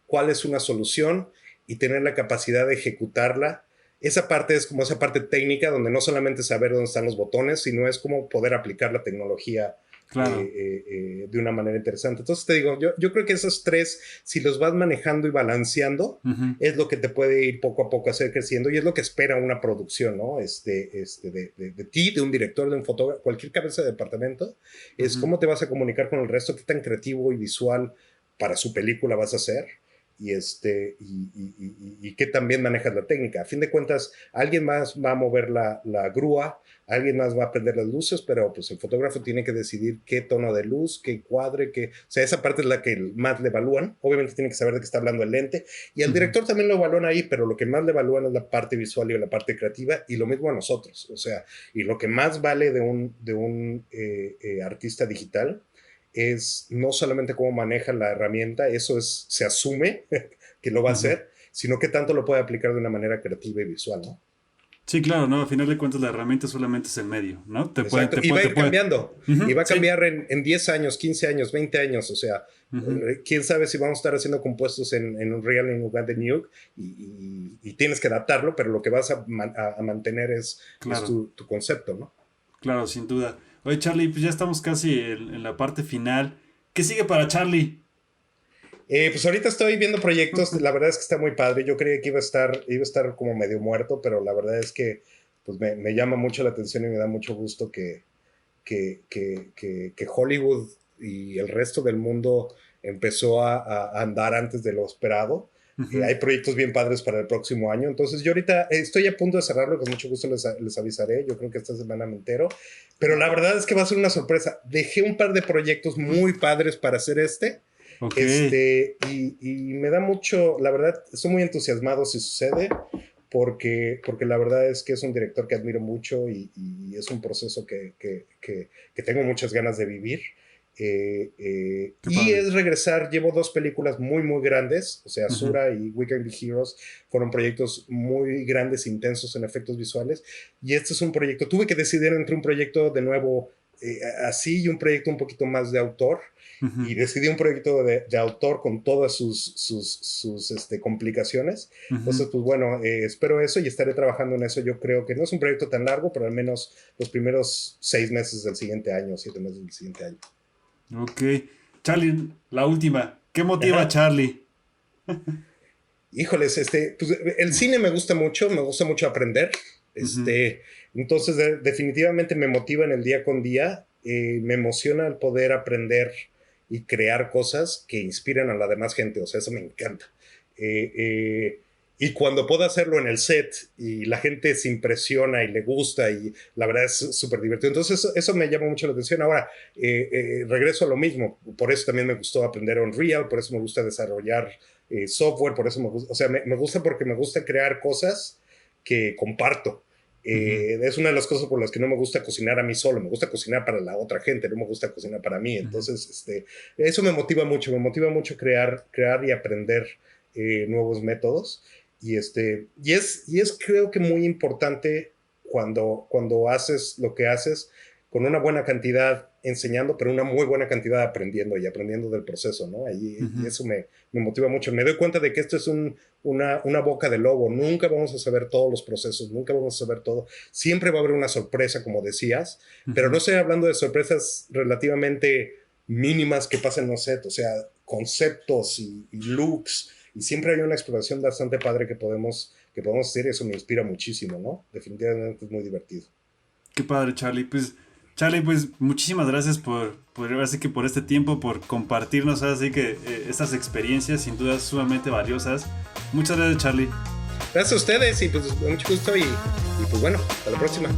cuál es una solución y tener la capacidad de ejecutarla. Esa parte es como esa parte técnica donde no solamente saber dónde están los botones, sino es como poder aplicar la tecnología de una manera interesante. Entonces te digo, yo creo que esos tres, si los vas manejando y balanceando, es lo que te puede ir poco a poco a hacer creciendo y es lo que espera una producción, ¿no? De ti, de un director, de un fotógrafo, cualquier cabeza de departamento, es cómo te vas a comunicar con el resto, qué tan creativo y visual para su película vas a hacer. Y que también manejas la técnica. A fin de cuentas, alguien más va a mover la grúa, alguien más va a prender las luces, pero pues el fotógrafo tiene que decidir qué tono de luz, qué cuadre, o sea, esa parte es la que más le evalúan. Obviamente tiene que saber de qué está hablando el lente, y al director también lo evalúan ahí, pero lo que más le evalúan es la parte visual y la parte creativa, y lo mismo a nosotros. O sea, y lo que más vale de un artista digital es no solamente cómo maneja la herramienta, eso se asume que lo va a hacer, sino que tanto lo puede aplicar de una manera creativa y visual, ¿no? Sí, claro, ¿no? Al final de cuentas la herramienta solamente es el medio, ¿no? Y va a ir cambiando, y va a cambiar en 10 años, 15 años, 20 años, o sea, quién sabe si vamos a estar haciendo compuestos en Unreal en lugar de Nuke, y tienes que adaptarlo, pero lo que vas a mantener es tu concepto, ¿no? Claro, sin duda. Oye, Charlie, pues ya estamos casi en la parte final. ¿Qué sigue para Charlie? Pues ahorita estoy viendo proyectos, la verdad es que está muy padre. Yo creía que iba a estar como medio muerto, pero la verdad es que pues me llama mucho la atención y me da mucho gusto que Hollywood y el resto del mundo empezó a andar antes de lo esperado. Hay proyectos bien padres para el próximo año. Entonces yo ahorita estoy a punto de cerrarlo, con mucho gusto les avisaré. Yo creo que esta semana me entero. Pero la verdad es que va a ser una sorpresa. Dejé un par de proyectos muy padres para hacer Okay. Y me da mucho, la verdad, estoy muy entusiasmado si sucede, porque la verdad es que es un director que admiro mucho y es un proceso que tengo muchas ganas de vivir. Y es regresar, llevo 2 películas muy muy grandes, o sea, Sura y We Can Be Heroes fueron proyectos muy grandes, intensos en efectos visuales, y este es un proyecto, tuve que decidir entre un proyecto de nuevo así y un proyecto un poquito más de autor, y decidí un proyecto de autor con todas sus complicaciones. Entonces pues bueno, espero eso y estaré trabajando en eso. Yo creo que no es un proyecto tan largo, pero al menos los primeros 6 meses del siguiente año, 7 meses del siguiente año. Ok. Charlie, la última. ¿Qué motiva a Charlie? Híjoles, pues el cine me gusta mucho aprender. Entonces, definitivamente me motiva en el día con día. Me emociona el poder aprender y crear cosas que inspiran a la demás gente. O sea, eso me encanta. Y cuando puedo hacerlo en el set y la gente se impresiona y le gusta y la verdad es súper divertido. Entonces eso me llama mucho la atención. Ahora, regreso a lo mismo. Por eso también me gustó aprender Unreal, por eso me gusta desarrollar software, por eso me gusta, o sea, me gusta porque me gusta crear cosas que comparto. Es una de las cosas por las que no me gusta cocinar a mí solo, me gusta cocinar para la otra gente, no me gusta cocinar para mí. Entonces, eso me motiva mucho crear y aprender nuevos métodos. Y es creo que muy importante cuando haces lo que haces con una buena cantidad enseñando, pero una muy buena cantidad aprendiendo y aprendiendo del proceso, ¿no? Y eso me motiva mucho. Me doy cuenta de que esto es una boca de lobo. Nunca vamos a saber todos los procesos, nunca vamos a saber todo. Siempre va a haber una sorpresa, como decías, pero no estoy hablando de sorpresas relativamente mínimas que pasan en los sets, o sea, conceptos y looks. Y siempre hay una exploración bastante padre que podemos hacer y eso me inspira muchísimo, ¿no? Definitivamente es muy divertido. Qué padre, Charlie. Pues, Charlie, pues muchísimas gracias por este tiempo, por compartirnos así que estas experiencias sin duda sumamente valiosas. Muchas gracias, Charlie. Gracias a ustedes y pues mucho gusto y pues bueno, hasta la próxima.